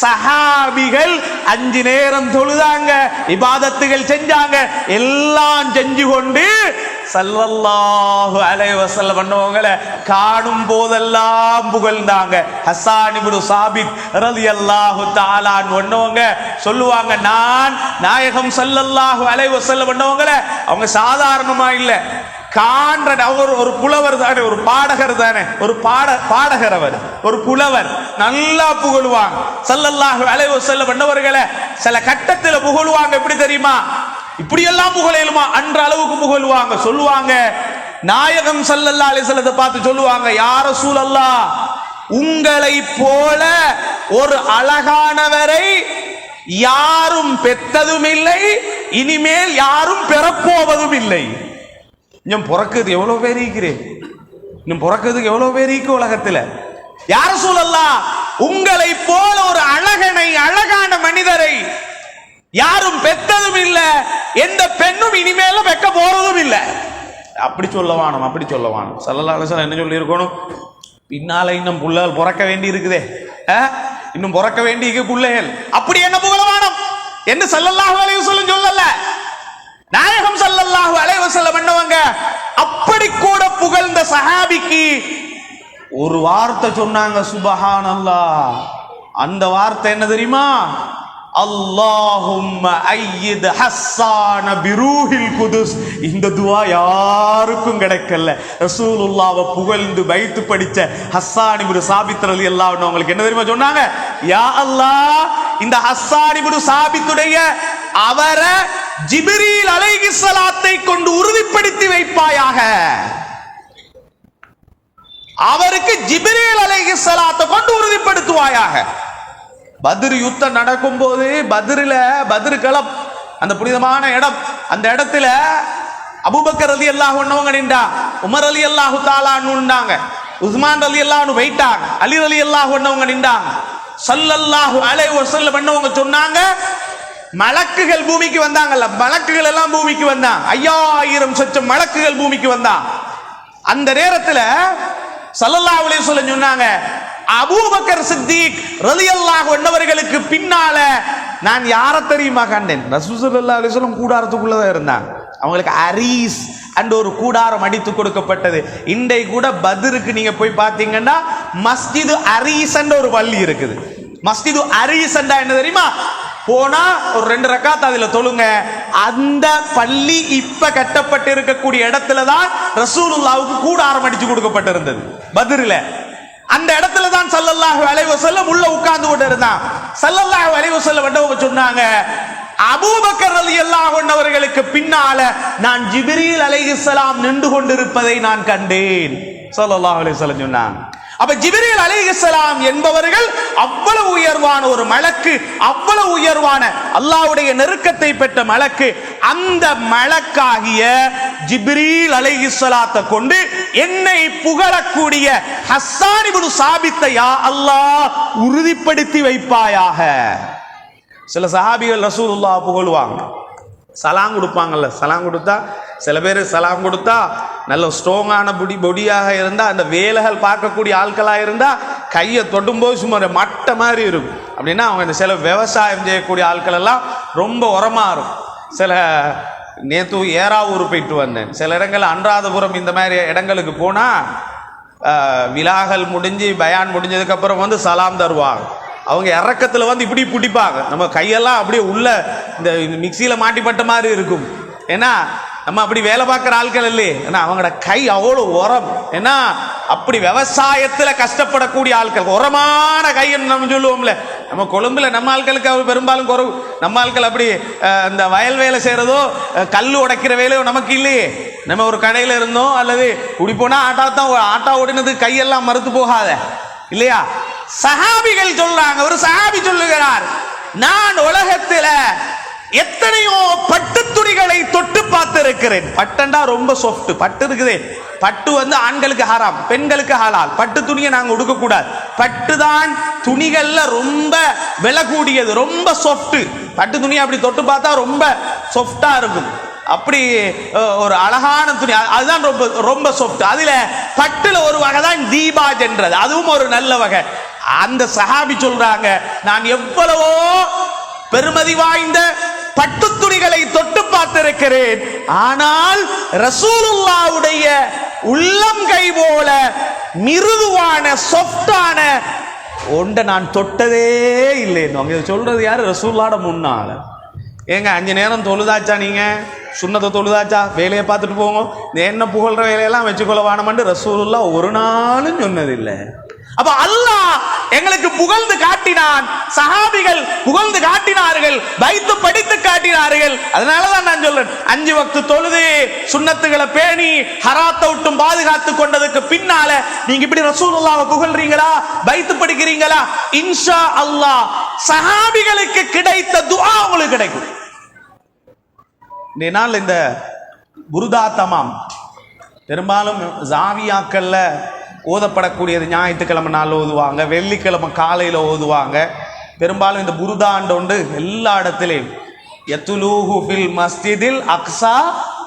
சஹாபிகள் 5 நேரம் தொழுதாங்க, இபாதத்துகள் செஞ்சாங்க, எல்லாம் செஞ்சு கொண்டு ஸல்லல்லாஹு அலைஹி வஸல்லம் பண்ணவங்கள காணும் போதெல்லாம் புகழ்ந்தாங்க. ஹஸ்ஸான் இப்னு சாபித் ரலியல்லாஹு தஆலா பண்ணவங்க சொல்லுவாங்க, நான் நாயகம் ஸல்லல்லாஹு அலைஹி வஸல்லம் பண்ணவங்கள அவங்க சாதாரணமா இல்ல, காண்ற அவர் ஒரு புலவர் தானே, ஒரு பாடகர் தானே, ஒரு பாடகர், அவர் ஒரு புலவர், நல்லா புகழுவாங்க. ஸல்லல்லாஹு அலைஹி வஸல்லம் பண்ணவர்களை சில கட்டத்தில் புகழுவாங்க. எப்படி தெரியுமா? இப்படி எல்லாம் புகழலுமா அன்ற அளவுக்கு புகழுவாங்க. சொல்லுவாங்க, நாயகம் ஸல்லல்லாஹு அலைஹி வஸல்லத்தை பார்த்து சொல்லுவாங்க, யா ரசூலல்லாஹ், உங்களை போல ஒரு அழகானவரை யாரும் பெற்றதும் இல்லை, இனிமேல் யாரும் பெறப்போவதும் இல்லை. இன்னும் பிறக்குது எவ்வளவு பேர் இருக்கிறேன், இன்னும் பிறக்கிறதுக்கு எவ்வளவு பேர் இருக்கு உலகத்துல. யா ரசூலல்லாஹ், உங்களை போல ஒரு அழகான மனிதரை யாரும் பெற்றதும் இல்ல, எந்த பெண்ணும் இனிமேல பெக்க போறதும் இல்ல. அப்படி சொல்லவானோம், அப்படி சொல்லவானோம். ஸல்லல்லாஹு அலைஹி வஸல்லம் என்ன சொல்லி இருக்கணும்? பின்னால இன்னும் புள்ளைகள் பிறக்க வேண்டி இருக்குதே, இன்னும் பிறக்க வேண்டி பிள்ளைகள், அப்படி என்ன புகழவானம் என்று ஸல்லல்லாஹு அலைஹி வஸல்லம் சொல்லல. நாயகம் ஸல்லல்லாஹு அலைஹி வஸல்லம் என்னவங்க அப்படி கூட புகழ்ந்த சஹாபிக்கு ஒரு வார்த்தை சொன்னாங்க, சுப்ஹானல்லாஹ். அந்த வார்த்தை என்ன தெரியுமா? அல்லாஹும்ம அய்யித் ஹஸ்ஸான பிரூஹில் குதுஸ். இந்த துஆ யாருக்கும் கிடைக்கல. ரசூலுல்லாஹ்வை புகழ்ந்து பைத்து படிச்ச ஹஸ்ஸான் இப்னு சாபித் ரலியல்லாஹு அன்ஹு அவங்களுக்கு என்ன தெரியுமா சொன்னாங்க? யா அல்லாஹ், இந்த ஹஸ்ஸான் இப்னு சாபித்துடைய அவரை ஜிப்ரீல் அலைஹிஸ்ஸலாத்தை கொண்டு உறுதிப்படுத்தி வைப்பாயாக. அவருக்கு ஜிப்ரீல் அலைஹிஸ்ஸலாத்தை கொண்டு உறுதிப்படுத்துவாயாக. பத்ர் யுத்தம் நடக்கும் போது பத்ர் களம், அந்த புனிதமான இடம், அந்த இடத்துல அபூபக்கர் ரலியல்லாஹு அன்ஹு நின்றா, உமர் ரலியல்லாஹு தஆலா அன்ஹு நின்றாங்க, உஸ்மான் ரலியல்லாஹு அன்ஹு போயிட்டாங்க, அலி ரலியல்லாஹு அன்ஹு நின்றாங்க. ஸல்லல்லாஹு அலைஹி வஸல்லம் அன்னவங்க சொன்னாங்க, மலக்குகள் பூமிக்கு வந்தாங்கல்ல, மலக்குகள் எல்லாம் பூமிக்கு வந்தான். 5000 சொச்சம் மலக்குகள் பூமிக்கு வந்தான். அந்த நேரத்துல ஸல்லல்லாஹு அலைஹி வஸல்லம் சொன்னாங்க, அபூபக்கர் சித்திக் ரலியல்லாஹு அன்ஹு பின்னால நான் யாரை தெரியுமா கண்டேன்? ரசூல் ஸல்லல்லாஹு அலைஹி வஸல்லம் கூடாரத்துக்குள்ளதான் இருந்தாங்க. அவங்களுக்கு அரீஸ் அண்ட் ஒரு கூடாரம் அடித்து கொடுக்கப்பட்டது. இன்றை கூட பத்ருக்கு நீங்க போய் பார்த்தீங்கன்னா மஸ்ஜிது அரீஸ் என்ற ஒரு பள்ளி இருக்குது. மஸ்ஜிது அரீஸ் என்றா என்ன தெரியுமா? போனா ஒரு 2 ரக்காத் அதுல தொழுங்க. அந்த பள்ளி இப்ப கட்டப்பட்டு இருக்கக்கூடிய இடத்துல தான் ரசூலுல்லாஹ்வுக்கு கூடாரம் அடிச்சு கொடுக்கப்பட்டிருந்தது பத்ரில. அந்த இடத்துல தான் ஸல்லல்லாஹு அலைஹி வஸல்லம் உள்ள உட்கார்ந்து கொண்டு இருந்தான். ஸல்லல்லாஹு அலைஹி வஸல்லம் சொன்னாங்க, அபூபக்கர் ரலியல்லாஹு அன்ஹு அவர்களுக்கு பின்னால நான் ஜிப்ரீல் அலைஹிஸ்ஸலாம் நின்று கொண்டிருப்பதை நான் கண்டேன். ஸல்லல்லாஹு அலைஹி வஸல்லம் சொன்னாங்க. அப்ப ஜிப்ரீல் அலைஹிஸ்ஸலாம் என்பவர்கள் அவ்வளவு உயர்வான ஒரு மலக்கு, அவ்வளவு உயர்வான அல்லாஹ்வுடைய நெருக்கத்தை பெற்ற மலக்கு. அந்த மலக்காகிய ஜிப்ரீல் அலைஹிஸ்ஸலாத்தை கொண்டு என்னை புகழக்கூடிய ஹஸ்ஸான் இப்னு சாபித்தை யா அல்லாஹ் உறுதிப்படுத்தி வைப்பாயாக. சில சஹாபிகள் ரசூலுல்லாஹ் புகழுவாங்க, சலாம் கொடுப்பாங்கல்ல. சலாம் கொடுத்தா சில பேர் சலாம் கொடுத்தா நல்ல ஸ்ட்ராங்கான பொடியாக இருந்தா, அந்த வேலைகள் பார்க்கக்கூடிய ஆட்களாக இருந்தா கையை தொடும்போது சும்மா மட்டை மாதிரி இருக்கும். அப்படின்னா அவங்க இந்த சில விவசாயம் செய்யக்கூடிய ஆட்கள் எல்லாம் ரொம்ப உரமா இருக்கும். சில நேற்று ஏறாவூர் போயிட்டு வந்தேன். சில இடங்கள் அனுராதபுரம் இந்த மாதிரி இடங்களுக்கு போனா விழாக்கள் முடிஞ்சு பயான் முடிஞ்சதுக்கு அப்புறம் சலாம் தருவாங்க. அவங்க இறக்கத்துல இப்படி பிடிப்பாங்க. நம்ம கையெல்லாம் அப்படியே உள்ள இந்த மிக்சியில மாட்டிப்பட்ட மாதிரி இருக்கும். ஏன்னா நம்ம அப்படி வேலை பார்க்குற ஆட்கள் இல்லையே, ஏன்னா அவங்களோட கை அவ்வளோ உரம். ஏன்னா அப்படி விவசாயத்துல கஷ்டப்படக்கூடிய ஆட்கள், உரமான கைன்னு நம்ம சொல்லுவோம்ல. நம்ம கொழும்புல நம்ம ஆட்களுக்கு அவர் பெரும்பாலும் குறவு. நம்ம ஆட்கள் அப்படி இந்த வயல் வேலை செய்யறதோ கல் உடைக்கிற வேலையோ நமக்கு இல்லையே. நம்ம ஒரு கடையில இருந்தோம் அல்லது குடி போனா ஆட்டா ஓடினது கையெல்லாம் மறுத்து போகாத இல்லையா? சஹாபிகள் சொல்றாங்க, ஒரு சஹாபி சொல்லுகிறார், நான் உலகத்துல எத்தனையோ பட்டு துணிகளை தொட்டு பார்த்து இருக்கிறேன். பட்டண்டா ரொம்ப சாஃப்ட் பட்டு இருக்குது. பட்டு ஆண்களுக்கு ஹராம், பெண்களுக்கு ஹலால். பட்டு துணியை நாங்க உடுக்க கூடாது. பட்டு தான் துணிகள்ல ரொம்ப விலை கூடியது, ரொம்ப சாஃப்ட். பட்டு துணியை அப்படி தொட்டு பார்த்தா ரொம்ப சாஃப்டா இருக்கும். அப்படி ஒரு அழகான துணி, அதுதான் ரொம்ப ரொம்ப சாஃப்ட். அதுல பட்டுல ஒரு வகை தான் தீபாஜ் என்றது, அதுவும் ஒரு நல்ல வகை. அந்த சஹாபி சொல்றாங்க, நான் எவ்வளவோ பெருமதி வாய்ந்த பட்டு துணிகளை தொட்டு பார்த்திருக்கிறேன், ஆனால் ரசூலுல்லாஹ்வுடைய உள்ளங்கை போல மிருதுவான சாஃப்டான ஒன்றை நான் தொட்டதே இல்லைன்னு அவங்க சொல்றது யாரு? ரசூலுல்லாஹ்வோட முன்னால. ஏங்க 5 நேரம் தொழுதாச்சா? நீங்க சுன்னத்தை தொழுதாச்சா? வேலையை பார்த்துட்டு போங்க. என்ன புகழ்ற வேலையெல்லாம் வச்சுக்கொள்ள வானமன்று ரசூலுல்லாஹ் ஒரு நாளும் சொன்னதில்லை. அப்ப அல்லாஹ் எங்களுக்கு புகழ்ந்து காட்டினான், சஹாபிகள் புகழ்ந்து காட்டினார்கள், பைத்து படித்து காட்டினார்கள். அதனாலதான் நான் சொல்றேன், 5 வக்து தொழுது சுன்னத்துகளை பேணி ஹராத்தை விட்டும் பாதுகாத்து கொண்டதுக்கு பின்னால நீங்க இப்படி ரசூலுல்லாஹ்வை புகழ்றீங்களா, பைத்து படிக்கிறீங்களா, இன்ஷா அல்லாஹ் சஹாபிகளுக்கு கிடைத்த துஆ உங்களுக்கு கிடைக்கும். இந்த புருதா தமாம் பெரும்பாலும் ஜாவியாக்கள்ல ஓதப்படக்கூடியது ஞாயிற்றுக்கிழமை நாள் ஓதுவாங்க, வெள்ளிக்கிழமை காலையில் ஓதுவாங்க. பெரும்பாலும் இந்த புருதாண்டோண்டு எல்லா இடத்துலையும் யத்துலூஹு ஃபில் மஸ்ஜிதில் அக்ஸா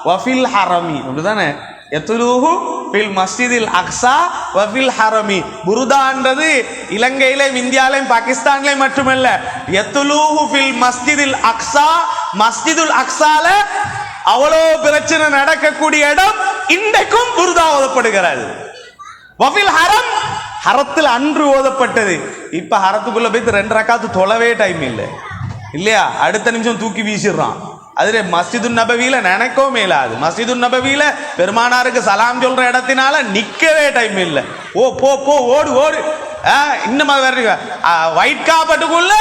வஃபில் ஹரமி, அப்படிதானே? யத்துலூஹு ஃபில் மஸ்ஜிதில் அக்ஸா வஃபில் ஹரமி. புருதான்றது இலங்கையிலையும் இந்தியாவிலையும் பாகிஸ்தான்லையும் மட்டுமல்ல, யத்துலூஹு ஃபில் மஸ்ஜிதில் அக்ஸா, மஸ்ஜிதுல் அக்ஸால அவ்வளோ பிரச்சனை நடக்கக்கூடிய இடம், இன்றைக்கும் புருதா ஓதப்படுகிறது. வஃபில் ஹரம், ஹரத்தில் அன்று ஓதப்பட்டது. இப்ப ஹரத்துக்குள்ள போய் 2 ரக்காத்து தொழவே டைம் இல்லை இல்லையா? அடுத்த நிமிஷம் தூக்கி வீசிடுறான். அதுல மஸ்ஜிது நபவியில நினைக்கவும் மேலாது. மஸ்ஜிது நபவியில பெருமானாருக்கு சலாம் சொல்ற இடத்தினால நிக்கவே டைம் இல்லை. ஓ போ போ ஓடு ஓடு. இன்னும் ஒயிட் காப்பட்டுக்குள்ள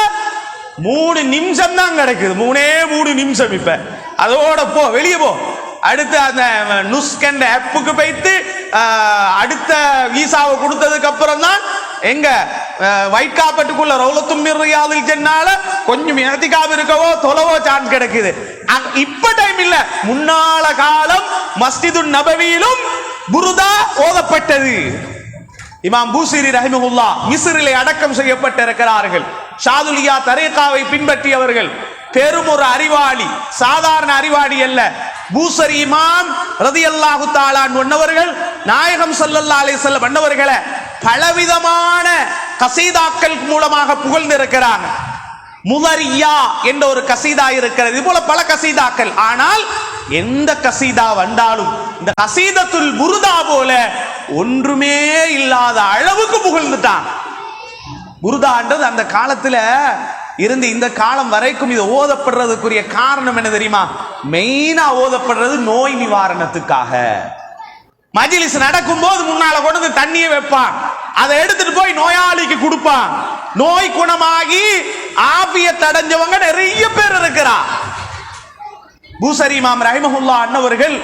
3 நிமிஷம் தான் கிடைக்குது. 3 நிமிஷம். இப்ப அதோட போ, வெளியே போ. அடுத்து அந்த நுஸ்கண்ட ஆப்புக்கு போய்த்து அடுத்த வீசாவை கொடுத்ததுக்கு அப்புறம் தான் எங்க ஒயிட் காப்பட்டுக்குள்ள ரௌலத்தும் மின் ரியாதில் ஜன்னால கொஞ்சம் இஹ்திகாப் இருக்கவோ தொலவோ சான்ஸ் கிடைக்குது. இப்ப டைம் இல்ல. முன்னால காலம் மஸ்ஜிது நபவியிலும் புருதா ஓதப்பட்டது. இமாம் பூசிரி ரஹிமஹுல்லாஹ் மிஸ்ரிலே அடக்கம் செய்யப்பட்டிருக்கிறார்கள். ஷாதுலியா தரீகாவை பின்பற்றியவர்கள். பெரும் ஒரு அறிவாளி, சாதாரண அறிவாளி அல்ல. பூசரி இமாம் ரலியல்லாஹு தஆலா அன்ஹு நாயகம் ஸல்லல்லாஹு அலைஹி வஸல்லம் அன்னவர்களை பலவிதமான கசீதாக்கள் மூலமாக புகழ்ந்திருக்கிறாங்க. முலரியா என்ற ஒரு கசீதா இருக்கிறது, இது போல பல கசீதாக்கள். ஆனால் எந்த கசீதா வந்தாலும் இந்த கசீதத்துல் புருதா போல ஒன்றுமே இல்லாத அளவுக்கு புகழ்ந்துட்டான். புருதான்றது அந்த காலத்துல இருந்து இந்த காலம் வரைக்கும் இது ஓதப்படுறதுக்குரிய காரணம் என்ன தெரியுமா? மெயினா ஓதப்படுறது நோய் நிவாரணத்துக்காக. மஜ்லிஸ் நடக்கும் போது முன்னால கொண்டு தண்ணியை வைப்பான், அதை எடுத்துட்டு போய் நோயாளிக்கு கொடுப்பான். நோய் குணமாகி ஆபியத் அடைஞ்சவங்க நிறைய பேர் இருக்கிறா. பூசரி இமாம் ரஹிமஹுல்லாஹ் அன்னவர்கள்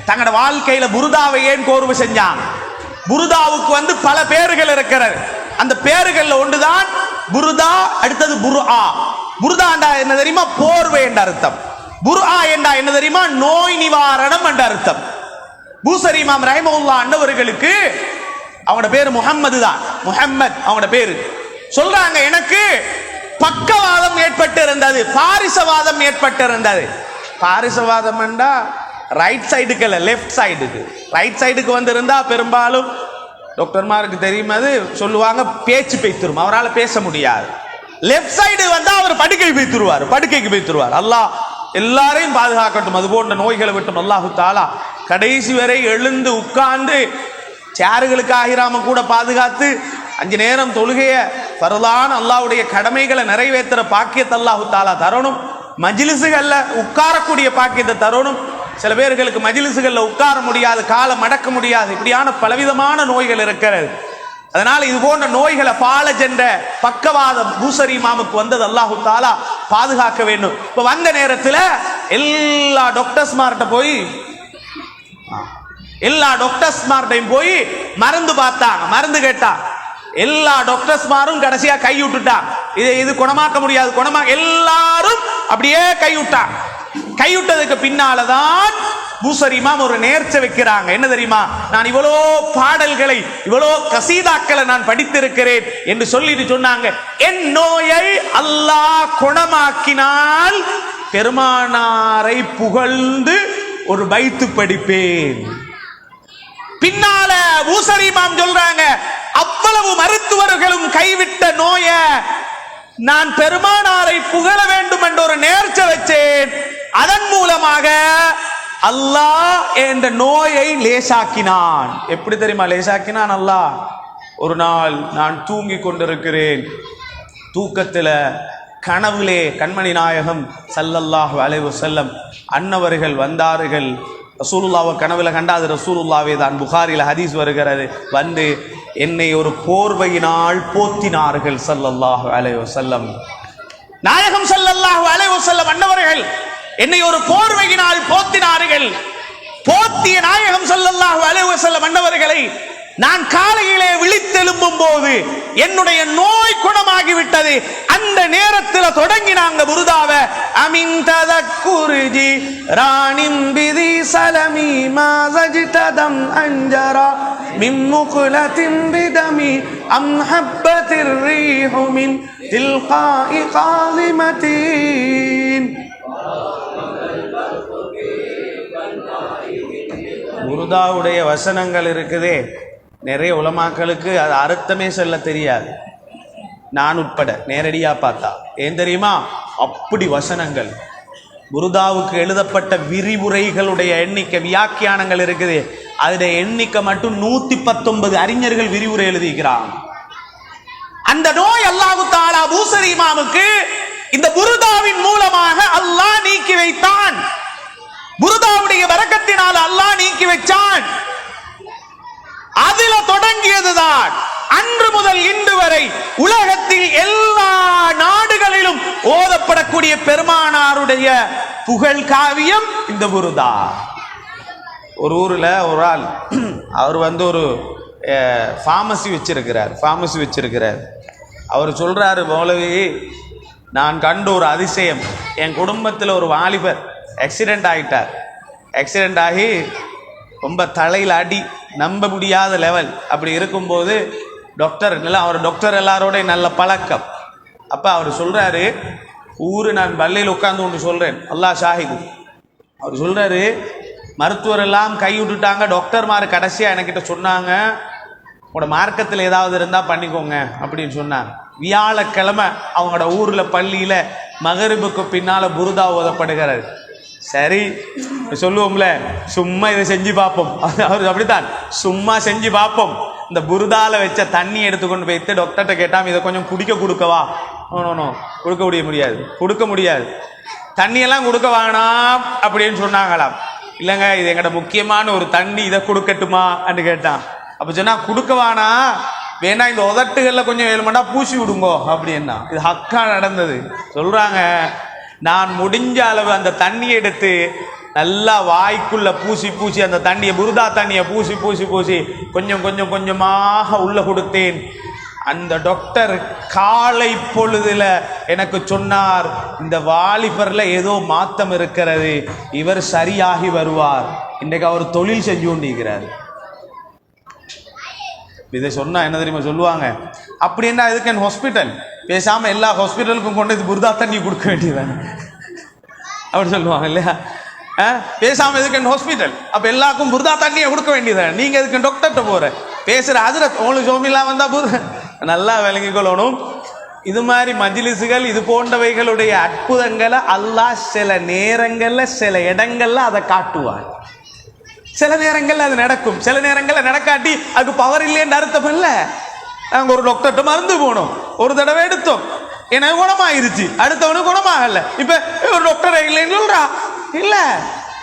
தங்களோட வாழ்க்கையில புருதாவை ஏன் கோர்வு செஞ்சாங்க? புருதாவுக்கு பல பேர்கள் இருக்கிறது. அந்த பேர்கள்ல ஒன்றுதான் புருதா. அடுத்தது புர்ஆ. புருதா என்றா என்ன தெரியுமா? போர்வை என்ற அர்த்தம். புர்ஆ என்றா என்ன தெரியுமா? நோய் நிவாரணம் என்ற அர்த்தம். பூசரி இமாம் ரஹிமஹுல்லாஹ் அன்னவர்களுக்கு அவனோட பேரு முஹம்மது தான். முஹம்மத் அவனோட பேரு. சொல்றாங்க, எனக்கு பக்கவாதம் ஏற்பட்டு இருந்தது, பாரிசவாதம் ஏற்பட்டு இருந்தது. பாரிசவாதம் என்றா ரைட் சைடுக்கு இல்ல, லெஃப்ட் சைடுக்கு. ரைட் சைடுக்கு வந்திருந்தா பெரும்பாலும் டாக்டர்மாருக்கு தெரியும், அது சொல்லுவாங்க பேச்சு பேய்த்துரும், அவரால் பேச முடியாது. லெஃப்ட் சைடு வந்தா அவர் படுக்கைக்கு போய்த்துருவார். அல்லாஹ் எல்லாரையும் பாதுகாக்கட்டும் அது போன்ற நோய்களை விட்டும். அல்லாஹு தாலா கடைசி வரை எழுந்து உட்கார்ந்து சேர்களுக்கு ஆகிராம கூட பாதுகாத்து 5 நேரம் தொழுகைய ஃபர்லான அல்லாஹ்வுடைய கடமைகளை நிறைவேற்றுற பாக்கியத்தை அல்லாஹு தாலா தரணும். மஜ்லிஸுகள்ல உட்காரக்கூடிய பாக்கியத்தை தரணும். சில பேர்களுக்கு மஜ்லிஸுகள்ல உட்கார முடியாது, காலை மடக்க முடியாது, இப்படியான பலவிதமான நோய்கள் இருக்கிறது. அதனால இது போன்ற நோய்களை பாலஜ் என்ற பக்கவாதம் பூசரி இமாமுக்கு வந்தது அல்லாஹு தாலா பாதுகாக்க வேண்டும். இப்ப வந்த நேரத்தில் எல்லா டாக்டர்ஸ்மார்ட்டையும் போய் மருந்து பார்த்தாங்க, மருந்து கேட்டாங்க. எல்லா டாக்டர்ஸ்மாரும் கடைசியா கை விட்டுட்டாங்க. இது குணமாக்க முடியாது, எல்லாரும் அப்படியே கைவிட்டாங்க. கைவிட்டதுக்கு பின்னாலதான் பூசரி இமாம் ஒரு நேர்ச்சை வைக்கிறாங்க. என்ன தெரியுமா? நான் இவ்வளோ பாடல்களை, இவ்வளோ கசீதாக்களை நான் படித்திருக்கிறேன் என்று சொல்லிட்டு சொன்னாங்க, என் நோயை அல்லாஹ் குணமாக்கினால் பெருமானாரை புகழ்ந்து ஒரு பைத்து படிப்பேன். பின்னால பூசரி இமாம் சொல்றாங்க, அவ்வளவு மருத்துவர்களும் கைவிட்ட நோய நான் பெருமானாரை புகழ வேண்டும் என்ற ஒரு நேர்ச்சை வச்சேன். அதன் மூலமாக அல்லாஹ் என்ற நோயை லேசாக்கினான். எப்படி தெரியுமா லேசாக்கினான் அல்லாஹ்? ஒரு நாள் நான் தூங்கி கொண்டிருக்கிறேன், தூக்கத்தில் கனவுலே கண்மணி நாயகம் ஸல்லல்லாஹு அலைஹி வஸல்லம் அன்னவர்கள் வந்தார்கள். ரசூலுல்லாவை கனவுல கண்டாது ரசூலுல்லாவே தான். புகாரில ஹதீஸ் வருகிறது, வந்து என்னை ஒரு போர்வையினால் போத்தினார்கள் ஸல்லல்லாஹு அலைஹி வஸல்லம். நாயகம் ஸல்லல்லாஹு அலைஹி வஸல்லம் அன்னவர்கள் என்னை ஒரு போர்வையினால் போத்தினார்கள். போத்திய நாயகம் ஸல்லல்லாஹு அலைஹி வஸல்லம் அன்னவர்களை நான் காலையிலே விழித்தெழும்பும் போது என்னுடைய நோய் குணமாகிவிட்டது. அந்த நேரத்தில் தொடங்கினாங்க புருதாவை. அமின் ததக்குருஜி ராணிம் பிதி சலமி மாஸஜ்ததம் அன்ஜரா மின் முக்லத்தின் பிதமி அம் ஹப்பத்திர் ரீஹு மின் தில்காஇ காலிமதீன். புருதாவுடைய வசனங்கள் இருக்குதே, நிறைய உலமாக்களுக்கு அது அர்த்தமே சொல்ல தெரியாது, நான் உட்பட நேரடியாக பார்த்தா. ஏன் தெரியுமா? அப்படி வசனங்கள். புருதாவுக்கு எழுதப்பட்ட விரிவுரைகளுடைய எண்ணிக்கை, வியாக்கியானங்கள் இருக்குது, அதோடைய எண்ணிக்கை மட்டும் 119 அறிஞர்கள் விரிவுரை எழுதிக்கிறான். அந்த நோய் அல்லாஹு தஆலா பூசரி இமாமுக்கு இந்த புருதாவின் மூலமாக அல்லாஹ் நீக்கி வைத்தான். புருதாவுடைய பரக்கத்தினால் அல்லாஹ் நீக்கி வச்சான். அதில தொடங்கியதுதான் அன்று முதல் இன்று வரை உலகத்தில் எல்லா நாடுகளிலும் ஓதப்படக்கூடிய பெருமானாருடைய புகழ் காவியம் இந்த புருதா. ஒரு ஊர்ல ஒரு ஆள், அவர் ஒரு ஃபார்மசி வச்சிருக்கிறார். அவர் சொல்றாரு, மௌலவி நான் கண்ட ஒரு அதிசயம், என் குடும்பத்தில் ஒரு வாலிபர் ஆக்சிடென்ட் ஆகி ரொம்ப தலையில் அடி, நம்ப முடியாத லெவல். அப்படி இருக்கும்போது டாக்டர் எல்லாரோட நல்ல பழக்கம். அப்போ அவர் சொல்கிறாரு, நான் பள்ளியில் உட்கார்ந்து கொண்டு சொல்றேன், அல்லாஹ் ஷாஹிது. அவர் சொல்றாரு, மருத்துவர் எல்லாம் கை விட்டுட்டாங்க, டாக்டர்மார் கடைசியா என்கிட்ட சொன்னாங்க, உங்களோட மார்க்கத்தில் ஏதாவது இருந்தால் பண்ணிக்கோங்க அப்படின்னு சொன்னாங்க. வியாழக்கிழமை அவங்களோட ஊரில் பள்ளியில் மகரிபுக்கு பின்னால் புருதா ஓதப்படுகிறது. சரி சொல்லுவோம்ல, சும்மா இதை செஞ்சு பார்ப்போம். அவர் அப்படித்தான், சும்மா செஞ்சு பார்ப்போம். இந்த புருதால வச்ச தண்ணி எடுத்துக்கொண்டு போய்த்து டாக்டர்கிட்ட கேட்டால் இதை கொஞ்சம் குடிக்க கொடுக்கவா? நோ கொடுக்க முடியாது, தண்ணியெல்லாம் கொடுக்க வேணாம் அப்படின்னு சொன்னாங்களாம். இல்லைங்க, இது எங்கட முக்கியமான ஒரு தண்ணி, இதை கொடுக்கட்டுமா அப்படின்னு கேட்டான். அப்போ சொன்னா கொடுக்க வேணா, வேணா இந்த உதட்டுகளில் கொஞ்சம் வேணுமெண்டா பூசி விடுங்கோ அப்படின்னா. இது ஹக்கா நடந்தது. சொல்றாங்க, நான் முடிஞ்ச அளவு அந்த தண்ணியை எடுத்து நல்லா வாய்க்குள்ள பூசி அந்த தண்ணியை, புருதா தண்ணியை பூசி கொஞ்சமாக உள்ள கொடுத்தேன். அந்த டாக்டர் காலை பொழுதுல எனக்கு சொன்னார், இந்த வாலிபர்ல ஏதோ மாத்தம் இருக்கிறது, இவர் சரியாகி வருவார். இன்றைக்கு அவர் தொழில் செஞ்சு கொண்டிருக்கிறார். இதை சொன்னா என்ன தெரியுமா சொல்லுவாங்க, அப்படி என்ன இதுக்கு என் ஹாஸ்பிட்டல், பேசாம எல்லா ஹாஸ்பிட்டலுக்கும் கொண்டு இது புருதா தண்ணி கொடுக்க வேண்டியதானே அப்படி சொல்லுவாங்க இல்லையா? பேசாம எதுக்கு என் ஹாஸ்பிட்டல், அப்ப எல்லாருக்கும் புருதா தண்ணியை கொடுக்க வேண்டியதானே, நீங்க எதுக்கு டாக்டர்கிட்ட போற பேசுற ஹஜ்ரத் உங்களுக்கு சோமிலாம் வந்தா நல்லா விளங்கிக் கொள்ளணும். இது மாதிரி மஜ்லிஸுகள் இது போன்றவைகளுடைய அற்புதங்களை அல்லாஹ் சில நேரங்கள்ல சில இடங்கள்ல அதை காட்டுவார். சில நேரங்கள்ல அது நடக்கும், சில நேரங்கள்ல நடக்காட்டி அதுக்கு பவர் இல்லைன்னு அர்த்தம் இல்ல. நாங்கள் ஒரு டாக்டர்கிட்ட மருந்து போனோம், ஒரு தடவை எடுத்தோம், எனக்கு குணமாயிருச்சு, அடுத்தவனுக்கு குணமாகல, இப்ப ஒரு டாக்டர் இல்லைன்னு சொல்றா இல்ல.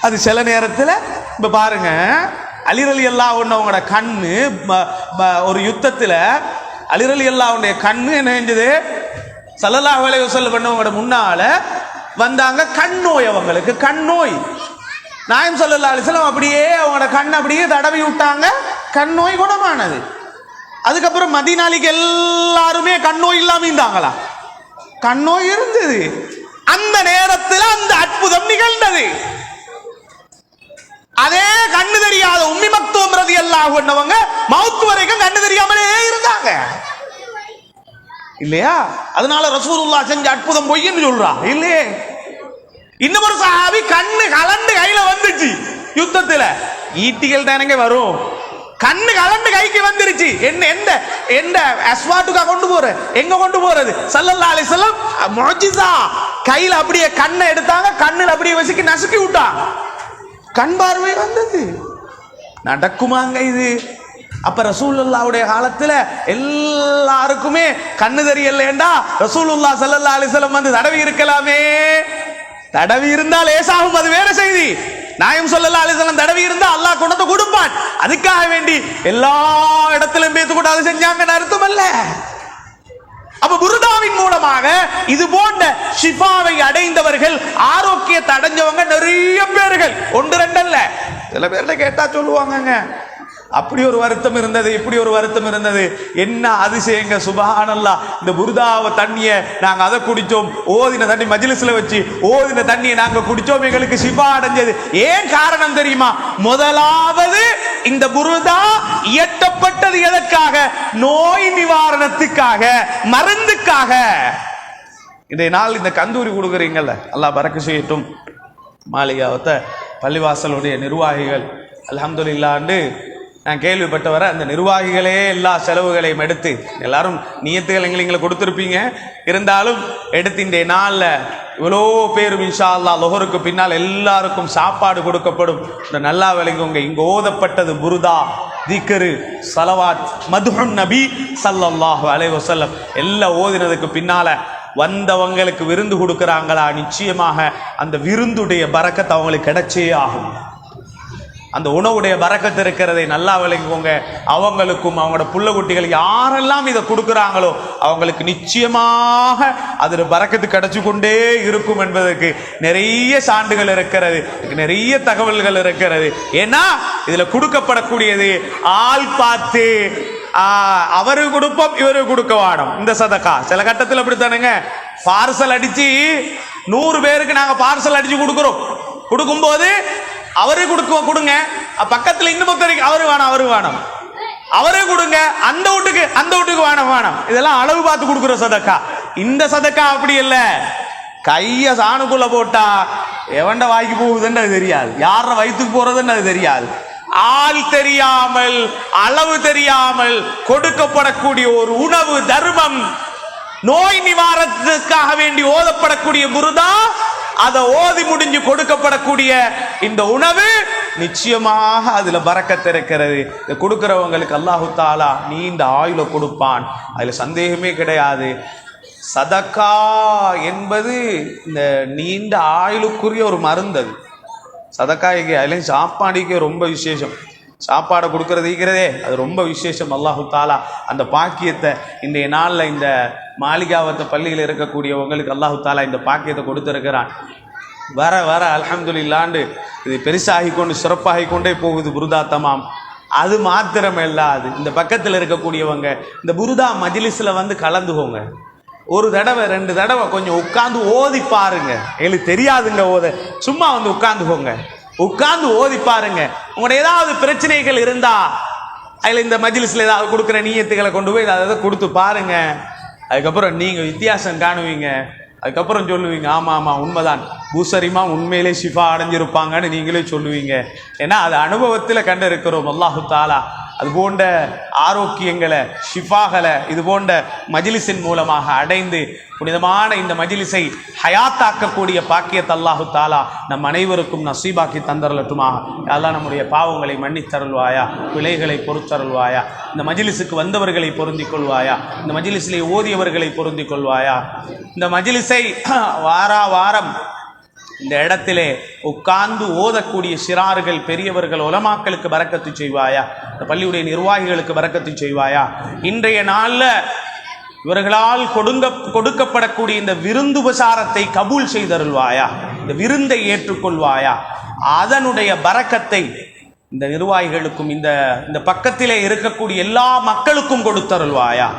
அது சில நேரத்தில் இப்ப பாருங்க, அலி ரலியல்லாஹு அன்ஹு அவங்களோட கண்ணு ஒரு யுத்தத்துல அலி ரலியல்லாஹு அன்ஹுடைய கண்ணு என்ன செஞ்சது, ஸல்லல்லாஹு அலைஹி வஸல்லம் பண்ணவங்களோட முன்னால வந்தாங்க. கண் நோய், அவங்களுக்கு கண் நோய். நாயம் ஸல்லல்லாஹு அலைஹி வஸல்லம் அப்படியே அவங்களோட கண் அப்படியே தடவி விட்டாங்க, கண் நோய் குணமானது. அதுக்கப்புறம் மதீனாலிக்கு எல்லாருமே கண் நோய் இல்லாம இருந்தாங்களா? கண் நோய் இருந்தது. அந்த நேரத்தில் அந்த அற்புதம் நிகழ்ந்தது. அதே கண்ணு தெரியாத உம்மி மக்தூம் ரலியல்லாஹு அன்ஹுவங்க மௌத் வரைக்கும் கண்ணு தெரியாமலே இருந்தாங்க இல்லையா? அதனால ரசூலுல்லாஹ் செஞ்ச அற்புதம் பொய்ன்னு சொல்றா இல்லையே. இன்னும் ஒரு சஹாபி கண்ணு கலண்டு கையில வந்துச்சு யுத்தத்துல, ஈட்டிகள் தானங்க வரும், கண்ணு கலண்டு கைக்கு வந்துருச்சு. எந்த எந்த அஸ்வாட்டுக்கா கொண்டு போற, எங்க கொண்டு போறது? ஸல்லல்லாஹு அலைஹி வஸல்லம் முஅஜிஸா, கையில அப்படியே கண்ணை எடுத்தாங்க, கண்ணுல அப்படியே வச்சுக்கி நசுக்கி விட்டாங்க, கண் பார்வை வந்தது. நடக்குமாங்க இது? அப்ப ரசூலுல்லாஹ்வுடைய காலத்துல எல்லாருக்குமே கண்ணு தெரியலண்டா ரசூலுல்லாஹ் ஸல்லல்லாஹு அலைஹி வஸல்லம் வந்து தடவி இருக்கலாமே. தடவி இருந்தால் லேசாகும், அது வேற செய்தி. நாயம் ஸல்லல்லாஹு அலைஹி வஸல்லம் தடவி இருந்தா அல்லாஹ் குணத்தை கொடுப்பான். அதுக்காக வேண்டி எல்லா இடத்திலும் பேத்து கூட அதை செஞ்சாங்கன்னு அர்த்தம் அல்ல. அப்ப புருதாவின் மூலமாக இது போன்ற ஷிஃபாவை அடைந்தவர்கள், ஆரோக்கியத்தை அடைஞ்சவங்க நிறைய பேர்கள், ஒன்று ரெண்டு அல்ல. சில பேர்ல கேட்டா சொல்லுவாங்க, அப்படி ஒரு வருத்தம் இருந்தது, இப்படி ஒரு வருத்தம் இருந்தது. என்ன அதிசயங்க, சுப்ஹானல்லாஹ். இந்த புருதாவை தண்ணியை நாங்க அதை குடிச்சோம், ஓதின தண்ணி மஜ்லிஸ்ல வச்சு ஓதின தண்ணியை நாங்க குடிச்சோம், எங்களுக்கு ஷிஃபா அடைஞ்சது. ஏன் காரணம் தெரியுமா? முதலாவது இந்த புருதா இயற்றப்பட்டது எதற்காக? நோய் நிவாரணத்துக்காக, மருந்துக்காக. இன்றைய நாள் இந்த கந்தூரி கொடுக்குறீங்கல்ல, அல்லாஹ் பரக்க செய்யட்டும். மாளிகாவத்த பள்ளிவாசலுடைய நிர்வாகிகள் அல்ஹம்துலில்லாஹ்னு நான் கேள்விப்பட்டவரை அந்த நிர்வாகிகளே எல்லா செலவுகளையும் எடுத்து, எல்லாரும் நியத்துகள் எங்களை கொடுத்துருப்பீங்க, இருந்தாலும் எடுத்து இந்த நாளில் இவ்வளோ பேரும் இன்ஷா அல்லாஹ் லொஹருக்கு பின்னால் எல்லாருக்கும் சாப்பாடு கொடுக்கப்படும். இந்த நல்லா விளங்குங்க, இங்கே ஓதப்பட்டது புருதா, திக்ரு, சலவாத், மதுஹுன் நபி ஸல்லல்லாஹு அலைஹி வஸல்லம் எல்லாம் ஓதினதுக்கு பின்னால வந்தவங்களுக்கு விருந்து கொடுக்குறாங்களா, நிச்சயமாக அந்த விருந்துடைய பரக்கத் அவங்களுக்கு கிடைச்சே ஆகும். அந்த உணவுடைய பரக்கத்து இருக்கிறதை நல்லா விளங்குவோங்க. அவங்களுக்கும் அவங்களோட புள்ள குட்டிகள் யாரெல்லாம் இதை கொடுக்குறாங்களோ அவங்களுக்கு நிச்சயமாக அதில் பரக்கத்து கிடைச்சு கொண்டே இருக்கும் என்பதற்கு நிறைய சான்றுகள் இருக்கிறது, நிறைய தகவல்கள் இருக்கிறது. ஏன்னா இதுல கொடுக்கப்படக்கூடியது ஆள் பார்த்து அவரு கொடுப்போம் இவரு கொடுக்க வாடும். இந்த சதக்கா சில கட்டத்தில் அப்படித்தானுங்க, பார்சல் அடிச்சு 100 பேருக்கு நாங்க பார்சல் அடிச்சு கொடுக்கும்போது அவரே கொடுங்க, பக்கத்துல இன்னும் அவரு வேணும், அவரே கொடுங்க, அந்த வீட்டுக்கு வேணும். இதெல்லாம் அளவு பார்த்து கொடுக்குற சதக்கா. இந்த சதக்கா அப்படி இல்ல, கைய சாணுக்குள்ள போட்டா எவண்ட வாய்க்கு போகுதுன்னு அது தெரியாது, யார வயிற்றுக்கு போறதுன்னு அது தெரியாது. ஆள் தெரியாமல் அளவு தெரியாமல் கொடுக்கப்படக்கூடிய ஒரு உணவு தர்மம், நோய் நிவாரணத்துக்காக வேண்டி ஓதப்படக்கூடிய புருதா, அதை ஓதி முடிஞ்சு கொடுக்கப்படக்கூடிய இந்த உணவு நிச்சயமாக அதுல பரக்கத் இருக்கிறது. இதை கொடுக்கிறவங்களுக்கு அல்லாஹு தாலா நீண்ட ஆயுள கொடுப்பான், அதுல சந்தேகமே கிடையாது. சதக்கா என்பது இந்த நீண்ட ஆயுளுக்குரிய ஒரு மருந்து. அது சதக்காய்க்கு அதுலேயும் சாப்பாடுக்கே ரொம்ப விசேஷம். சாப்பாடை கொடுக்கறதுக்கிறதே அது ரொம்ப விசேஷம். அல்லாஹு தாலா அந்த பாக்கியத்தை இன்றைய நாளில் இந்த மாளிகாவத்த பள்ளியில் இருக்கக்கூடியவங்களுக்கு அல்லாஹு தாலா இந்த பாக்கியத்தை கொடுத்துருக்கிறான். வர வர அல்ஹம்துலில்லாஹ்னு இது பெருசாகி கொண்டு சிறப்பாகி கொண்டே போகுது புருதா தமாம். அது மாத்திரமில்லாது இந்த பக்கத்தில் இருக்கக்கூடியவங்க இந்த புருதா மஜ்லிஸில் வந்து கலந்துக்கோங்க. ஒரு தடவை 2 தடவை கொஞ்சம் உட்கார்ந்து ஓதி பாருங்க. எங்களுக்கு தெரியாதுங்க ஓத, சும்மா வந்து உட்கார்ந்துக்கோங்க, உட்கார்ந்து ஓதி பாருங்க. உங்களோட ஏதாவது பிரச்சனைகள் இருந்தா அதில் இந்த மஜ்லிஸில் ஏதாவது கொடுக்குற நீயத்துக்களை கொண்டு போய் அதை கொடுத்து பாருங்க. அதுக்கப்புறம் நீங்கள் வித்தியாசம் காணுவீங்க. அதுக்கப்புறம் சொல்லுவீங்க, ஆமாம் ஆமாம் உண்மைதான், பூசரிமா உண்மையிலே ஷிஃபா அடைஞ்சிருப்பாங்கன்னு நீங்களே சொல்லுவீங்க. ஏன்னா அது அனுபவத்தில் கண்டு இருக்கிறோம். அல்லாஹு தாலா அது போன்ற ஆரோக்கியங்களை ஷிஃபாகளை இது போன்ற மஜ்லிஸின் மூலமாக அடைந்து புனிதமான இந்த மஜ்லிஸை ஹயாத்தாக்கக்கூடிய பாக்கியத்தை அல்லாஹு தாலா நம் அனைவருக்கும் நசீபாக்கி தந்தரலட்டுமாக. யாரெல்லாம் நம்முடைய பாவங்களை மன்னித்தருள்வாயா, பிழைகளை பொறுத்தருள்வாயா, இந்த மஜ்லிஸுக்கு வந்தவர்களை பொருந்திக் கொள்வாயா, இந்த மஜ்லிஸிலே ஓதியவர்களை பொருந்திக் கொள்வாயா. இந்த மஜ்லிஸை வாரா வாரம் இந்த இடத்திலே உட்கார்ந்து ஓதக்கூடிய சிறார்கள், பெரியவர்கள், உலமாக்களுக்கு பரக்கத்து செய்வாயா, இந்த பள்ளியுடைய நிர்வாகிகளுக்கு பரக்கத்து செய்வாயா. இன்றைய நாளில் இவர்களால் கொடுக்கப்படக்கூடிய இந்த விருந்துபசாரத்தை கபூல் செய்தருள்வாயா, இந்த விருந்தை ஏற்றுக்கொள்வாயா. அதனுடைய பரக்கத்தை இந்த நிர்வாகிகளுக்கும் இந்த பக்கத்திலே இருக்கக்கூடிய எல்லா மக்களுக்கும் கொடுத்தருள்வாயா.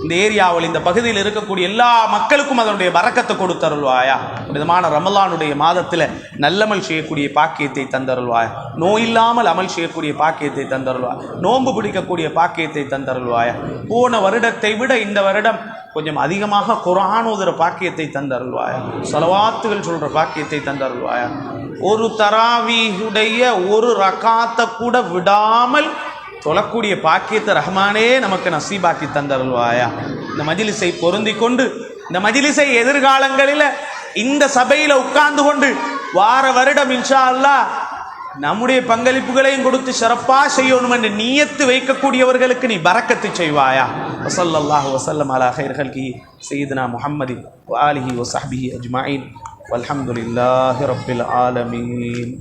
இந்த ஏரியாவில் இந்த பகுதியில் இருக்கக்கூடிய எல்லா மக்களுக்கும் அதனுடைய பரக்கத்தை கொடுத்தருள்வாயா. விதமான ரமலானுடைய மாதத்தில் நல்லமல் செய்யக்கூடிய பாக்கியத்தை தந்தருள்வாயா, நோய் இல்லாமல் அமல் செய்யக்கூடிய பாக்கியத்தை தந்தருள்வாயா, நோன்பு பிடிக்கக்கூடிய பாக்கியத்தை தந்தருள்வாயா. போன வருடத்தை விட இந்த வருடம் கொஞ்சம் அதிகமாக குர்ஆன் ஓதுற பாக்கியத்தை தந்தருள்வாயா, ஸலவாத்துகள் சொல்ற பாக்கியத்தை தந்தருள்வாயா. ஒரு தராவீஹுடைய ஒரு ரகாத்தை கூட விடாமல் தொழக்கூடிய பாக்கியத்தை ரஹ்மானே நமக்கு நசீபாக்கி தந்தருள்வாயா. இந்த மஜ்லிஸை பொருந்தி கொண்டு இந்த மஜ்லிஸை எதிர்காலங்களில் இந்த சபையில் உட்கார்ந்து கொண்டு வார வருடம் இன்ஷா அல்லாஹ் நம்முடைய பங்களிப்புகளையும் கொடுத்து சிறப்பாக செய்யணும் என்று நியத்து வைக்கக்கூடியவர்களுக்கு நீ பரக்கத்து செய்வாயா. வஸல்லல்லாஹு வஸல்லம் அலா கைர் ஹல்கி சய்யிதுனா முஹம்மதி வ ஆலிஹி வ ஸஹ்பிஹி அஜ்மஈன் வல்ஹம்துலில்லாஹி ரப்பில் ஆலமீன்.